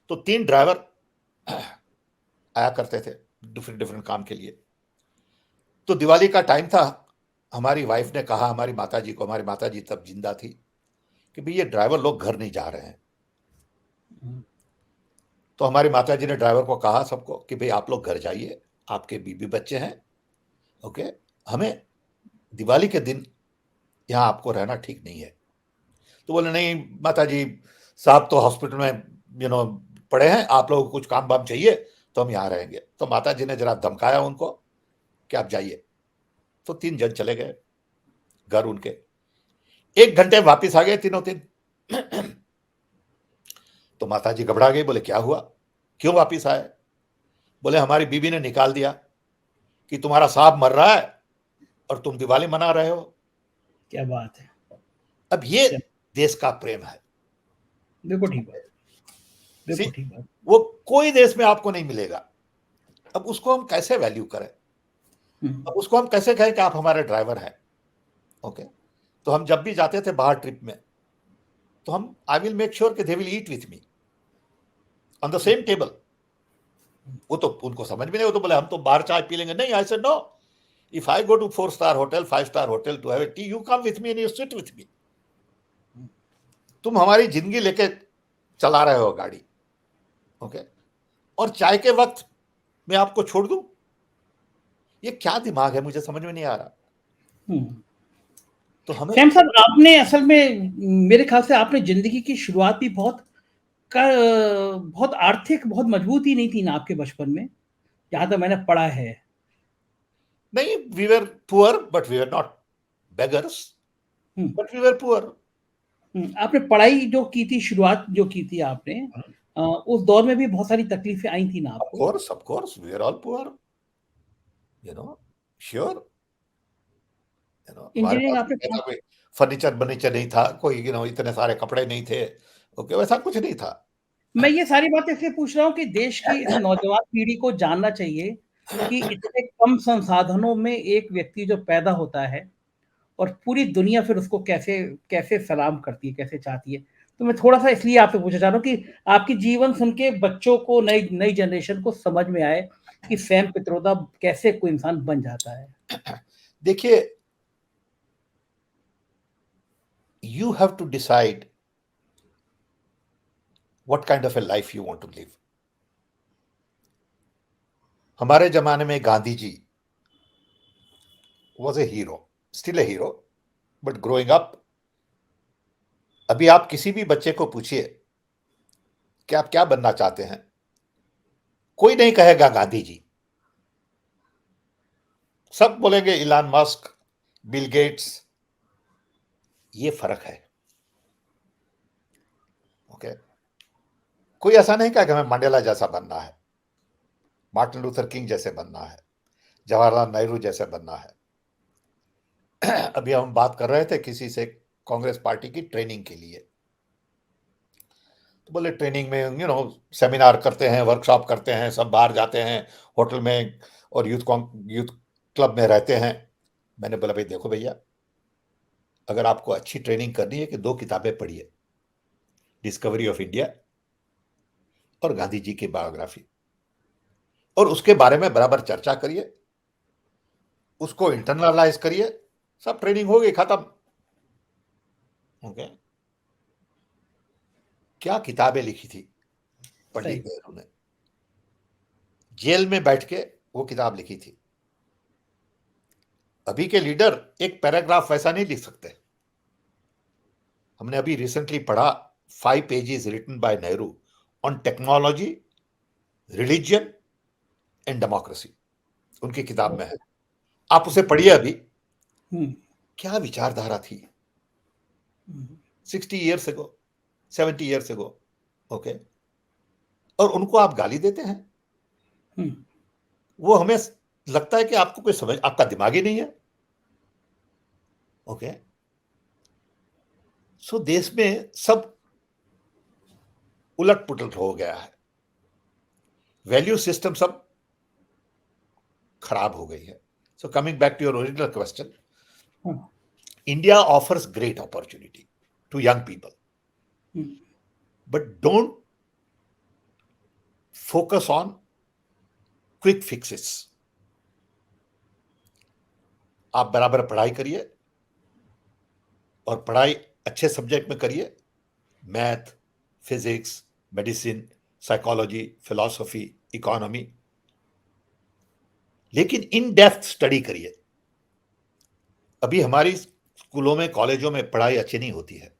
तो 3 ड्राइवर आया करते थे डिफरेंट डिफरेंट काम के लिए। तो दिवाली का टाइम था, हमारी वाइफ ने कहा हमारी माताजी को, हमारी माताजी तब जिंदा थी, कि भाई ये ड्राइवर लोग घर नहीं जा रहे हैं। तो हमारी माताजी ने ड्राइवर को कहा सबको कि भाई आप लोग घर जाइए, आपके बीबी बच्चे हैं। ओके, हमें दिवाली के दिन यहाँ आपको रहना ठीक नहीं है। तो बोले नहीं माताजी, साहब तो हॉस्पिटल में पड़े हैं, आप लोगों को कुछ काम वाम चाहिए तो हम यहाँ रहेंगे। तो माताजी ने जरा धमकाया उनको कि आप जाइए। तो 3 जन चले गए घर उनके, 1 घंटे वापिस आ गए तीनों 3। तो माताजी घबरा गई, बोले क्या हुआ, क्यों वापिस आए? बोले हमारी बीबी ने निकाल दिया कि तुम्हारा साहब मर रहा है और तुम दिवाली मना रहे हो। क्या बात है। अब ये देश का प्रेम है। बिल्कुल ठीक बात, बिल्कुल ठीक बात। वो कोई देश में आपको नहीं मिलेगा। अब उसको हम कैसे वैल्यू करें? अब उसको हम कैसे कहें कि आप हमारे ड्राइवर हैं? ओके, तो हम जब भी जाते थे बाहर ट्रिप में, तो हम आई विल मेक श्योर कि they will eat with me on the same table. वो तो उनको समझ में नहीं, वो तो बोले हम तो बाहर चाय पी लेंगे। नहीं, I said no, if I go to 4 star hotel, 5 star hotel to have a tea, you come with me and you sit with me. तुम हमारी जिंदगी लेके चला रहे हो गाड़ी, ओके, और चाय के वक्त मैं आपको छोड़ दूं? ये क्या दिमाग है, मुझे समझ में नहीं आ रहा। तो हमें सैम साहब, आपने असल में मेरे ख्याल से आपने जिंदगी की शुरुआत भी बहुत आर्थिक, बहुत मजबूत ही नहीं थी ना आपके बचपन में, जहां तक मैंने पढ़ा है। नहीं, we were poor but we were not beggars, but we were poor. आपने पढ़ाई जो की थी, शुरुआत जो की थी आपने, उस दौर में भी बहुत सारी तकलीफें आई थी ना आपको? Of course, we are all poor, you know, sure, हमारे इंजीनियरिंग पास आपने ऐसा कोई फर्नीचर बर्नीचर नहीं था, कोई इतने सारे कपड़े नहीं थे, ओके, वैसा कुछ नहीं था। मैं ये सारी बातें इसलिए पूछ रहा हूँ कि देश की इस नौजवान पीढ़ी को जानना चाहिए कि इतने कम संसाधनों में एक व्यक्ति जो पैदा होता है और पूरी दुनिया फिर उसको कैसे कैसे सलाम करती है, कैसे चाहती है। तो मैं थोड़ा सा इसलिए आपसे पूछना चाह रहा हूँ कि आपकी जीवन सुन के बच्चों को, नई नई जनरेशन को समझ में आए कि सैम पित्रोदा कैसे कोई इंसान बन जाता है। देखिए, you have to decide what kind of a life you want to live. हमारे जमाने में Gandhi ji was a hero, still a hero, but growing up, अभी आप किसी भी बच्चे को पूछिए कि आप क्या बनना चाहते हैं, कोई नहीं कहेगा गांधी जी, सब बोलेंगे इलान मस्क, बिल गेट्स। ये फर्क है, ओके। कोई ऐसा नहीं कहा कि हमें मंडेला जैसा बनना है, मार्टिन लूथर किंग जैसे बनना है, जवाहरलाल नेहरू जैसे बनना है। अभी हम बात कर रहे थे किसी से कांग्रेस पार्टी की ट्रेनिंग के लिए, तो बोले ट्रेनिंग में सेमिनार करते हैं, वर्कशॉप करते हैं, सब बाहर जाते हैं होटल में और यूथ क्लब में रहते हैं। मैंने बोला भाई देखो भैया, अगर आपको अच्छी ट्रेनिंग करनी है कि 2 किताबें पढ़िए, डिस्कवरी ऑफ इंडिया और गांधी जी की बायोग्राफी, और उसके बारे में बराबर चर्चा करिए, उसको इंटरनलाइज करिए, सब ट्रेनिंग हो गई, खत्म। ओके, क्या किताबें लिखी थी पंडित नेहरू ने, जेल में बैठ के वो किताब लिखी थी। अभी के लीडर एक पैराग्राफ वैसा नहीं लिख सकते। हमने अभी रिसेंटली पढ़ा 5 pages written by Nehru on technology, religion and democracy, उनकी किताब में है, आप उसे पढ़िए अभी। क्या विचारधारा थी 60 years ago, 70 years ago, okay, और उनको आप गाली देते हैं। वो हमें लगता है कि आपको कोई समझ, आपका दिमाग ही नहीं है, ओके। सो देश में सब उलट पुलट हो गया है, वैल्यू सिस्टम सब खराब हो गई है। So coming back to your original question, India offers great opportunity to young people, but don't focus on quick fixes. आप बराबर पढ़ाई करिए, और पढ़ाई अच्छे सब्जेक्ट में करिए, math, physics, medicine, psychology, philosophy, economy, लेकिन इन डेप्थ स्टडी करिए। अभी हमारी स्कूलों में, कॉलेजों में पढ़ाई अच्छी नहीं होती है,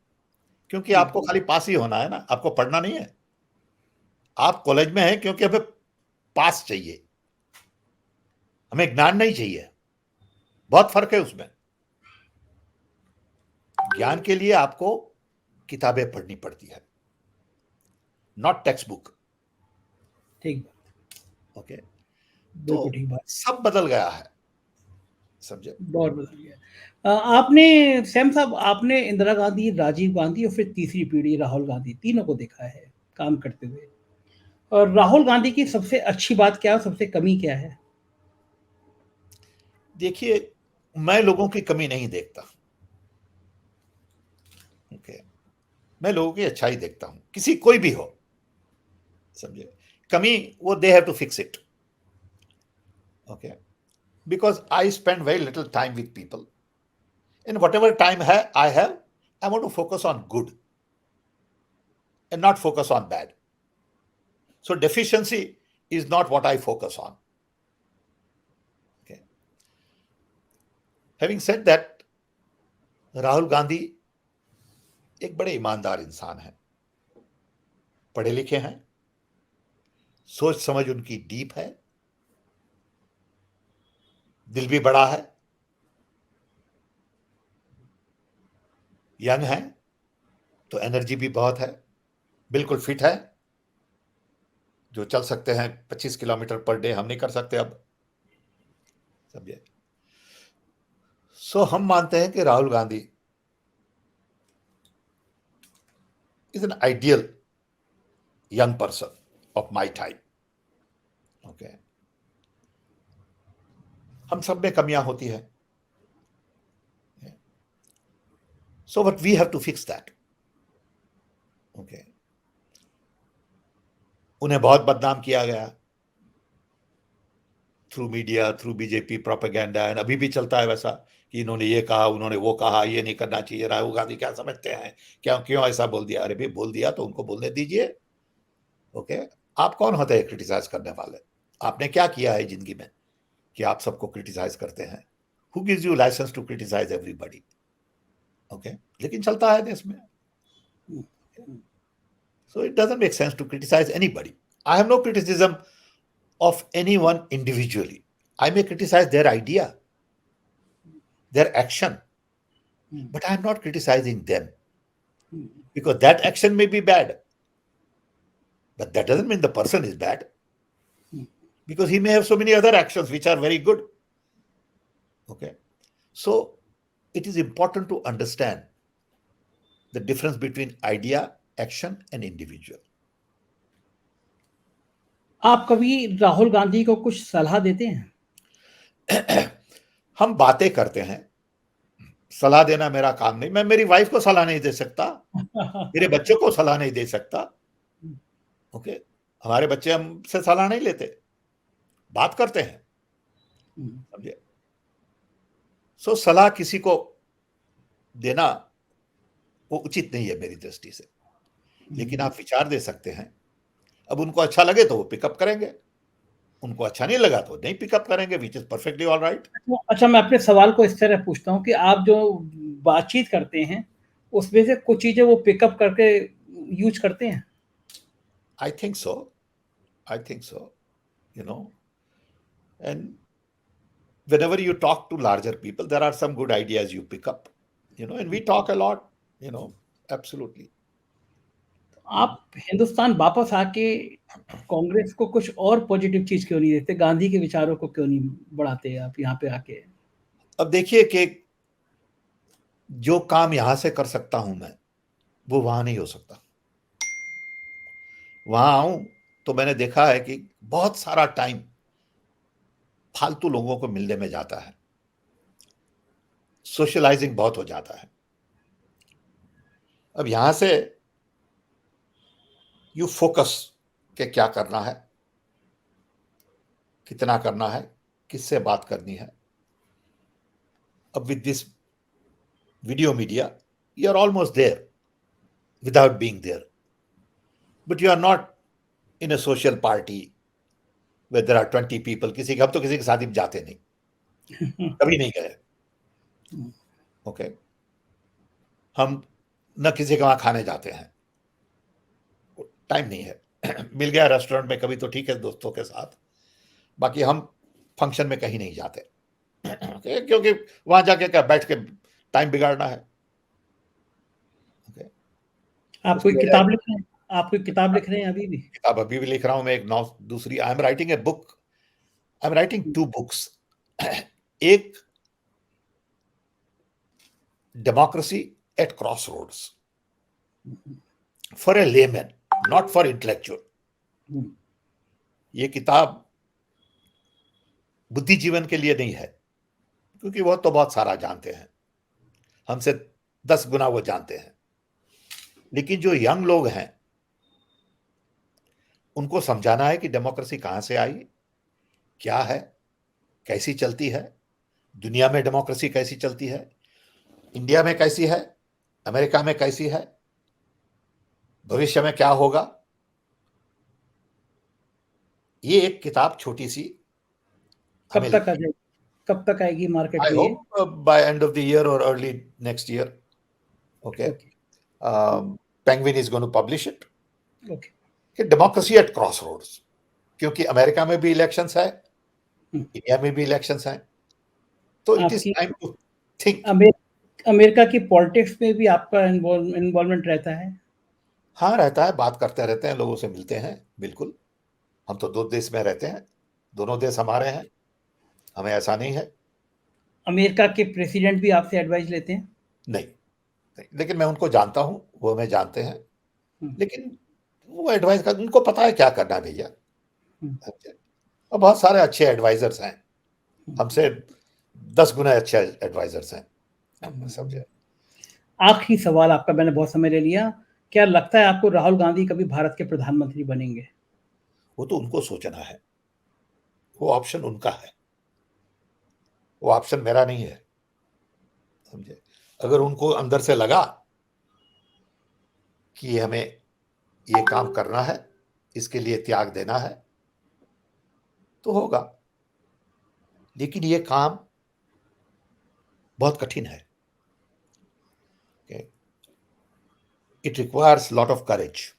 क्योंकि आपको खाली पास ही होना है ना, आपको पढ़ना नहीं है। आप कॉलेज में हैं क्योंकि हमें पास चाहिए, हमें ज्ञान नहीं चाहिए, बहुत फर्क है उसमें। ज्ञान के लिए आपको किताबें पढ़नी पड़ती है, नॉट टेक्स्ट बुक, ठीक, ओके। बिल्कुल तो ठीक बात, सब बदल गया है, समझे। बहुत बदल गया। आपने सैम साहब, आपने इंदिरा गांधी, राजीव गांधी और फिर तीसरी पीढ़ी राहुल गांधी, तीनों को देखा है काम करते हुए। और राहुल गांधी की सबसे अच्छी बात क्या है, सबसे कमी क्या है? देखिए, मैं लोगों की कमी नहीं देखता। ओके, मैं लोगों की अच्छाई देखता हूं, किसी कोई भी हो, समझे। कमी वो they have to fix it. Okay, because I spend very little time with people, in whatever time है I have, I want to focus on good and not focus on bad. So deficiency is not what I focus on. Okay. Having said that, Rahul Gandhi एक बड़े ईमानदार इंसान हैं, पढ़े लिखे हैं, सोच समझ उनकी डीप है, दिल भी बड़ा है, यंग है तो एनर्जी भी बहुत है, बिल्कुल फिट है, जो चल सकते हैं 25 किलोमीटर पर डे, हम नहीं कर सकते अब, समझे। सो हम मानते हैं कि Rahul Gandhi is an ideal young person of my time. Okay. हम सब में कमियां होती है, so but we have to fix that. Okay. उन्हें बहुत बदनाम किया गया through media, through BJP propaganda, and अभी भी चलता है वैसा कि इन्होंने ये कहा, उन्होंने वो कहा, ये नहीं करना चाहिए, राहुल गांधी क्या समझते हैं, क्या क्यों ऐसा बोल दिया। अरे भाई, बोल दिया तो उनको बोलने दीजिए। ओके, आप कौन होते हैं क्रिटिसाइज करने वाले? आपने क्या किया है जिंदगी में कि आप सबको क्रिटिसाइज करते हैं? Who gives you licence to criticise everybody? Okay, लेकिन चलता है देश में। So it doesn't make sense to criticize anybody. I have no criticism of anyone individually. I may criticize their idea, their action, but I am not criticizing them because that action may be bad. But that doesn't mean the person is bad, because he may have so many other actions which are very good. Okay. So it is important to understand the difference between idea, action, and individual. आप कभी राहुल गांधी को कुछ सलाह देते हैं? हम बातें करते हैं, सलाह देना मेरा काम नहीं। मैं मेरी वाइफ को सलाह नहीं दे सकता, मेरे बच्चों को सलाह नहीं दे सकता। ओके, हमारे बच्चे हमसे सलाह नहीं लेते, बात करते हैं, समझे। सो सलाह किसी को देना वो उचित नहीं है मेरी दृष्टि से, लेकिन आप विचार दे सकते हैं। अब उनको अच्छा लगे तो वो पिकअप करेंगे, उनको अच्छा नहीं लगा तो नहीं पिकअप करेंगे, which is perfectly all right. अच्छा, मैं अपने सवाल को इस तरह पूछता हूँ कि आप जो बातचीत करते हैं उसमें से कुछ चीजें वो पिकअप करके यूज करते हैं? I think so, you know, and whenever you talk to larger people, there are some good ideas you pick up, and we talk a lot, absolutely. आप हिंदुस्तान वापस आके कांग्रेस को कुछ और पॉजिटिव चीज क्यों नहीं देते? गांधी के विचारों को क्यों नहीं बढ़ाते आप यहाँ पे आके? अब देखिए कि जो काम यहां से कर सकता हूं मैं, वो वहां नहीं हो सकता। वहां आऊं तो मैंने देखा है कि बहुत सारा टाइम फालतू लोगों को मिलने में जाता है, सोशलाइजिंग बहुत हो जाता है। अब यहां से यू फोकस के क्या करना है, कितना करना है, किससे बात करनी है। अब with this video media, you are almost there without being there. But you are not in a social party where there are 20 people. हम तो किसी की शादी में जाते नहीं, कभी नहीं गए। ओके, हम न किसी के वहां खाने जाते हैं, टाइम नहीं है। मिल गया रेस्टोरेंट में कभी तो ठीक है दोस्तों के साथ, बाकी हम फंक्शन में कहीं नहीं जाते। क्योंकि वहां जाके क्या बैठ के टाइम बिगाड़ना है। आप कोई किताब लिख रहे हैं? आप कोई किताब लिख रहे हैं अभी भी? किताब अभी भी लिख रहा हूं मैं, एक दूसरी। I am writing a book, I am writing 2 books. एक democracy at crossroads, for a layman, not for intellectual. ये किताब बुद्धिजीवन के लिए नहीं है, क्योंकि वो तो बहुत सारा जानते हैं, हमसे 10 गुना वो जानते हैं। लेकिन जो यंग लोग हैं, उनको समझाना है कि डेमोक्रेसी कहां से आई, क्या है, कैसी चलती है, दुनिया में डेमोक्रेसी कैसी चलती है, इंडिया में कैसी है, अमेरिका में कैसी है, भविष्य में क्या होगा। ये एक किताब छोटी सी कब हमें तक आ जाएगी, कब तक आएगी मार्केट आई में ये? Hope by end of the year और early next year. Okay, okay. Penguin is going to publish it. Okay. Democracy at crossroads, क्योंकि अमेरिका में भी इलेक्शंस है, इंडिया में भी इलेक्शंस हैं, तो इट इज आपकी टाइम टू थिंक। अमेरिका की पॉलिटिक्स में भी आपका इन्वॉल्वमेंट रहता है? हाँ, रहता है, बात करते रहते हैं, लोगों से मिलते हैं, बिल्कुल। हम तो दो देश में रहते हैं, दोनों देश हमारे हैं, हमें ऐसा नहीं है। अमेरिका के प्रेसिडेंट भी आपसे एडवाइस लेते हैं? नहीं, नहीं, लेकिन मैं उनको जानता हूं, वो हमें जानते हैं। लेकिन वो एडवाइस कर, उनको पता है क्या करना है भैया। और बहुत सारे अच्छे एडवाइजर्स हैं, हमसे 10 गुना अच्छे एडवाइजर्स हैं, समझे। आखिरी सवाल आपका, मैंने बहुत समय ले लिया। क्या लगता है आपको राहुल गांधी कभी भारत के प्रधानमंत्री बनेंगे? वो तो उनको सोचना है, वो ऑप्शन उनका है, वो ऑप्शन मेरा नहीं है, समझे। अगर उनको अंदर से लगा कि हमें ये काम करना है, इसके लिए त्याग देना है, तो होगा। लेकिन ये काम बहुत कठिन है। It requires lot of courage,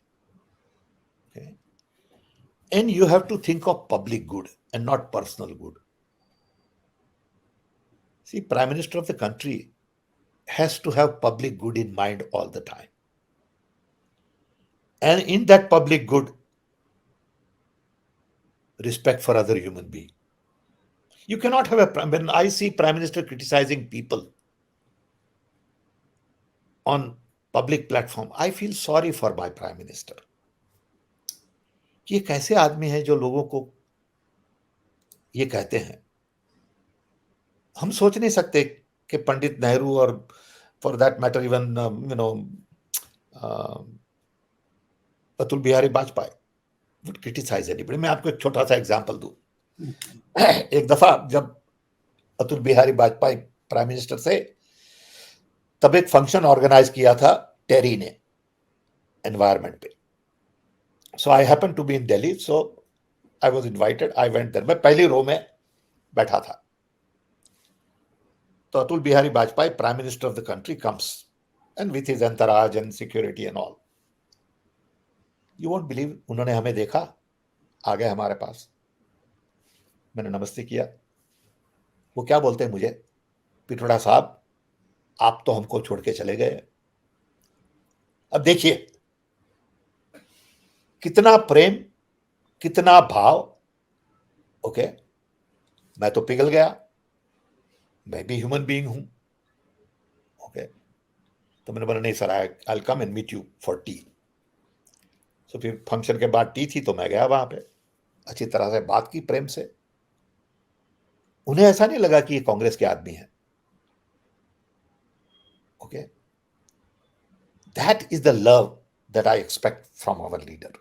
and you have to think of public good and not personal good. See, Prime Minister of the country has to have public good in mind all the time. And in that public good, respect for other human being. You cannot have when I see Prime Minister criticizing people on public platform, I feel sorry for my Prime Minister. ये कैसे आदमी है जो लोगों को ये कहते हैं। हम सोच नहीं सकते कि पंडित नेहरू और for that matter even Atul Bihari Vajpayee would criticize anybody. मैं आपको एक छोटा सा एग्जांपल दूं। एक दफा जब अतुल बिहारी वाजपेयी प्राइम मिनिस्टर से, तब एक फंक्शन ऑर्गेनाइज किया था टेरी ने एनवायरमेंट पे। So I happen to be in Delhi, so I was invited, I went there. मैं पहली रो में बैठा था। तो Atal Bihari Vajpayee, prime minister of the country, comes and with his entourage and security and all. You won't believe, उन्होंने हमें देखा, आ गए हमारे पास, मैंने नमस्ते किया। वो क्या बोलते हैं मुझे, पिथोड़ा साहब आप तो हमको छोड़ के चले गए। अब देखिए कितना प्रेम, कितना भाव। ओके, मैं तो पिघल गया, मैं भी ह्यूमन बीइंग हूं। ओके, तो मैंने बोला नहीं sir, I come and meet you for tea. तो फिर फंक्शन के बाद टी थी, तो मैं गया वहां पे, अच्छी तरह से बात की, प्रेम से। उन्हें ऐसा नहीं लगा कि ये कांग्रेस के आदमी हैं। Okay, that is the love that I expect from our leader.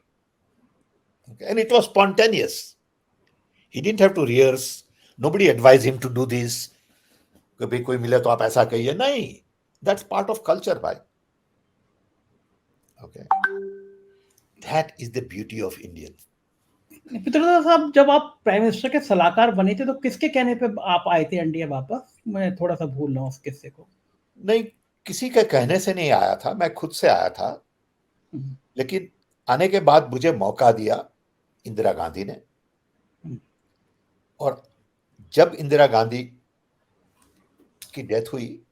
Okay? And it was spontaneous. He didn't have to rehearse. Nobody advised him to do this. कि भाई कोई मिले तो आप ऐसा कहिए, नहीं। That's part of culture, भाई। Okay? That is the beauty of Indian. Pitroda साहब, जब आप प्राइम मिनिस्टर के सलाहकार बने थे तो किसके कहने पे आप आए थे इंडिया वापस? मैं थोड़ा सा भूल रहा हूँ उस किस्से को। नहीं, किसी के कहने से नहीं आया था, मैं खुद से आया था। लेकिन आने के बाद मुझे मौका दिया इंदिरा गांधी ने। और जब इंदिरा गांधी की डेथ हुई,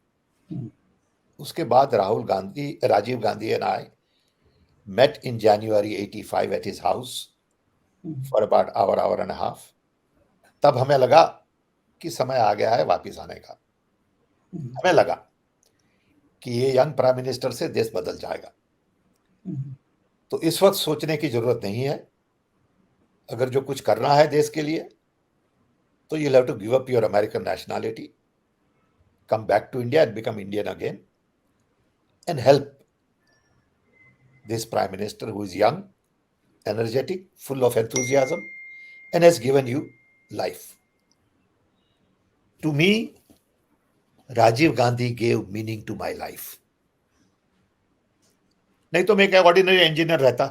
उसके बाद Rajiv Gandhi and I met in January 85 at his house for about hour and a half. तब हमें लगा कि समय आ गया है वापिस आने का। हमें लगा कि ये यंग प्राइम मिनिस्टर से देश बदल जाएगा। तो इस वक्त सोचने की जरूरत नहीं है। अगर जो कुछ करना है देश के लिए, तो you have to give up your American nationality come back to India and become Indian again and help this Prime Minister who is young, energetic, full of enthusiasm, and has given you life. To me, Rajiv Gandhi gave meaning to my life. नहीं तो मैं एक ordinary engineer रहता,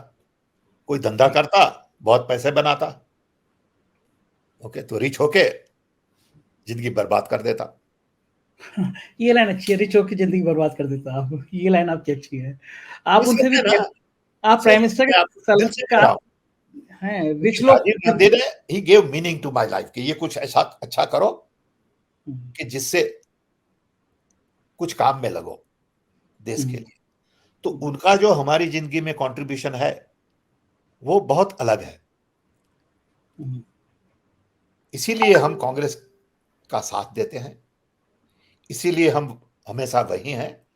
कोई धंधा करता, बहुत पैसे बनाता, ओके, तो रिच होके जिंदगी बर्बाद कर देता। ये लाइन अच्छी है, रिच होकर जिंदगी बर्बाद कर देता आप, ये लाइन आपकी अच्छी है। आप उनसे भी इसलिए ना, आप प्राइम मिनिस्टर मैं आपको के दिल से कह रहा हूं, हैं, रिच लोग राजीव गांधी ने ही gave meaning to my life कि ये कुछ ऐसा अच्छा करो कि जिससे कुछ काम में लगो देश के लिए। तो उनका जो हमारी जिंदगी में कंट्रीब्यूशन है वो बहुत अलग है। इसीलिए हम कांग्रेस का साथ देते हैं, इसीलिए हम हमेशा वही हैं,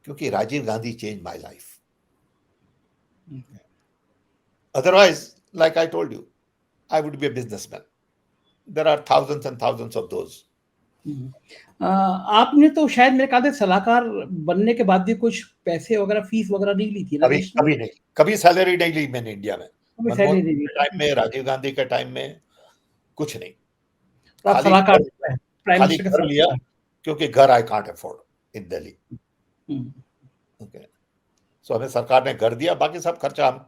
क्योंकि Rajiv Gandhi change my life. Otherwise, like I told you, I would be a businessman. There are thousands and thousands of those. आपने तो शायद मेरे ख्याल से सलाहकार बनने के बाद भी कुछ पैसे वगैरह, फीस वगैरह नहीं ली थी ना कभी देश में? कभी नहीं, कभी सैलरी नहीं ली मैंने इंडिया में। कभी मनमोहन सैलरी नहीं सिंह ली? के टाइम में, राजीव गांधी के टाइम में कुछ नहीं, तो आप खाली सलाहकार घर, प्राइम खाली मिनिस्टर के घर लिया, साथ? क्योंकि घर I can't afford in Delhi. Okay, so हमें सरकार ने घर दिया, बाकी सब खर्चा हम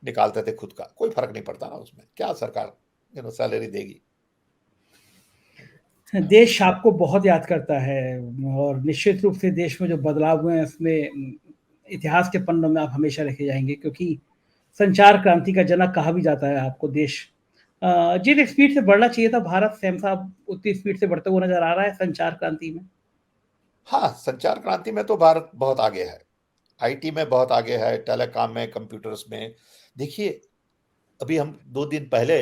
निकालते थे खुद का, कोई फर्क नहीं पड़ता ना उसमें, क्या सरकार सैलरी देगी। देश आपको बहुत याद करता है, और निश्चित रूप से देश में जो बदलाव हुए हैं उसमें इतिहास के पन्नों में आप हमेशा रखे जाएंगे, क्योंकि संचार क्रांति का जनक कहा भी जाता है आपको देश। जिस स्पीड से बढ़ना चाहिए था भारत, सैम साहब उतनी स्पीड से बढ़ते हुए नजर आ रहा है संचार क्रांति में। हाँ, संचार क्रांति में तो भारत बहुत आगे है, आईटी में बहुत आगे है, टेलीकॉम में, कंप्यूटर्स में। देखिए, अभी हम 2 दिन पहले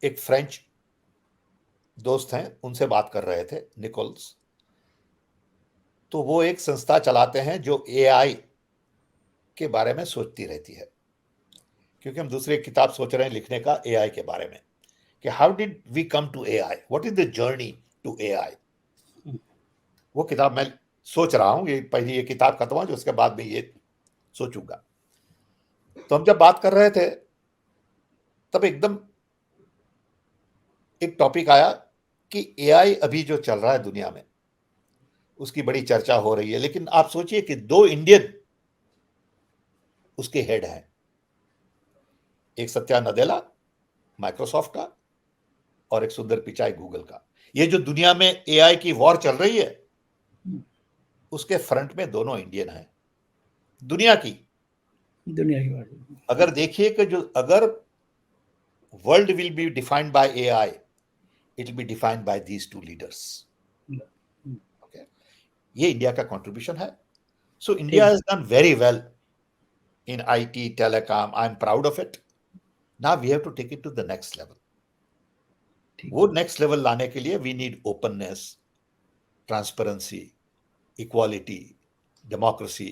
एक फ्रेंच दोस्त हैं, उनसे बात कर रहे थे, निकोल्स। तो वो एक संस्था चलाते हैं जो एआई के बारे में सोचती रहती है, क्योंकि हम दूसरी एक किताब सोच रहे हैं लिखने का एआई के बारे में, कि how did we come to AI, what is the journey to AI. वो किताब मैं सोच रहा हूं, ये पहली ये किताब खत्म हो, उसके बाद में ये सोचूंगा। तो हम जब बात कर रहे थे तब एकदम एक टॉपिक आया कि एआई अभी जो चल रहा है दुनिया में, उसकी बड़ी चर्चा हो रही है, लेकिन आप सोचिए कि 2 इंडियन उसके हेड हैं, एक सत्या नदेला माइक्रोसॉफ्ट का और एक सुंदर पिचाई गूगल का। ये जो दुनिया में एआई की वॉर चल रही है, उसके फ्रंट में दोनों इंडियन हैं, दुनिया की बात। अगर देखिए कि जो अगर world will be defined by AI, it will be defined by these 2 leaders. Okay, ये इंडिया का कंट्रीब्यूशन है। So India has done very well in IT, telecom. I'm proud of it. Now we have to take it to the next level. वो next level लाने के लिए we need openness, transparency, equality, democracy,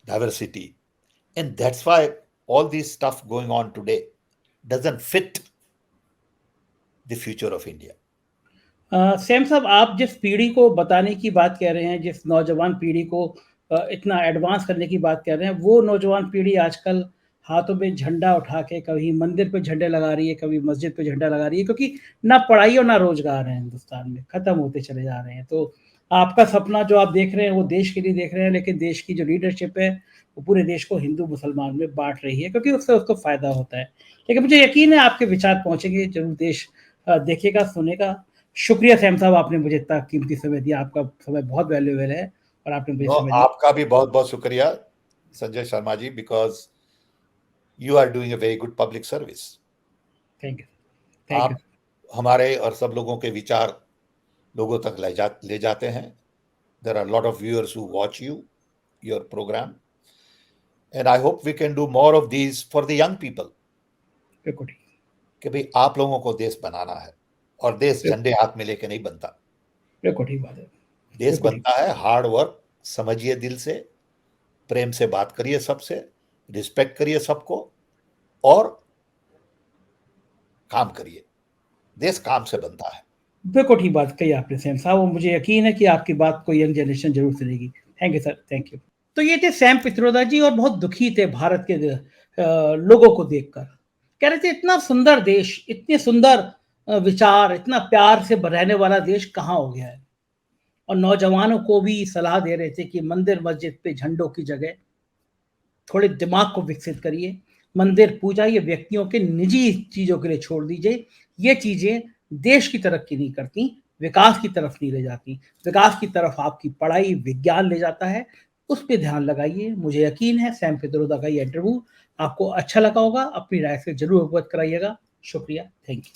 diversity, and that's why all this stuff going on today doesn't fit the future of India. Sam साहब, आप जिस पीढ़ी को बताने की बात कह रहे हैं, जिस नौजवान पीढ़ी को इतना एडवांस करने की बात कर रहे हैं, वो नौजवान पीढ़ी आजकल हाथों में झंडा उठा के कभी मंदिर पे झंडे लगा रही है, कभी मस्जिद पे झंडा लगा रही है, क्योंकि ना पढ़ाई और ना रोजगार है हिंदुस्तान में, खत्म होते चले जा रहे हैं। तो आपका सपना जो आप देख रहे हैं वो देश के लिए देख रहे हैं, लेकिन देश की जो लीडरशिप है वो पूरे देश को हिंदू मुसलमान में बांट रही है, क्योंकि उससे उसको फायदा होता है। लेकिन मुझे यकीन है आपके विचार पहुंचेंगे जरूर, देश देखेगा, सुनेगा। शुक्रिया सैम साहब, आपने मुझे इतना कीमती समय दिया, आपका समय बहुत वैल्यूएबल है और आपने मुझे समय दिया। आपका भी बहुत बहुत शुक्रिया Sanjay Sharma ji, because you are doing a very good public service. Thank you. आप हमारे और सब लोगों के विचार लोगों तक ले जाते हैं। There are a lot of viewers who watch your program, and I hope we can do more of these for the young people. कि भाई आप लोगों को देश बनाना है, और देश झंडे हाथ में लेके नहीं बनता। ठीक बात है। देश बनता है हार्ड वर्क, समझिए दिल से, प्रेम से बात करिए सबसे, रिस्पेक्ट करिए सबको, और काम करिए। देश काम से बनता है। बिल्कुल ठीक बात कही आपने सैम साहब, और मुझे यकीन है कि आपकी बात को यंग जनरेशन जरूर सुनेगी। Thank you sir, thank you. तो ये थे सैम पित्रोदा जी, और बहुत दुखी थे भारत के लोगों को देखकर। कह रहे थे इतना सुंदर देश, इतने सुंदर विचार, इतना प्यार से रहने वाला देश कहाँ हो गया है। और नौजवानों को भी सलाह दे रहे थे कि मंदिर मस्जिद पे झंडों की जगह थोड़े दिमाग को विकसित करिए, मंदिर पूजा ये व्यक्तियों के निजी चीजों के लिए छोड़ दीजिए। ये चीजें देश की तरक्की नहीं करती, विकास की तरफ नहीं ले जाती। विकास की तरफ आपकी पढ़ाई, विज्ञान ले जाता है। उस पर ध्यान लगाइए। मुझे यकीन है सैम पित्रोदा का ये इंटरव्यू आपको अच्छा लगा होगा। अपनी राय से जरूर अवगत कराइएगा। शुक्रिया, थैंक यू।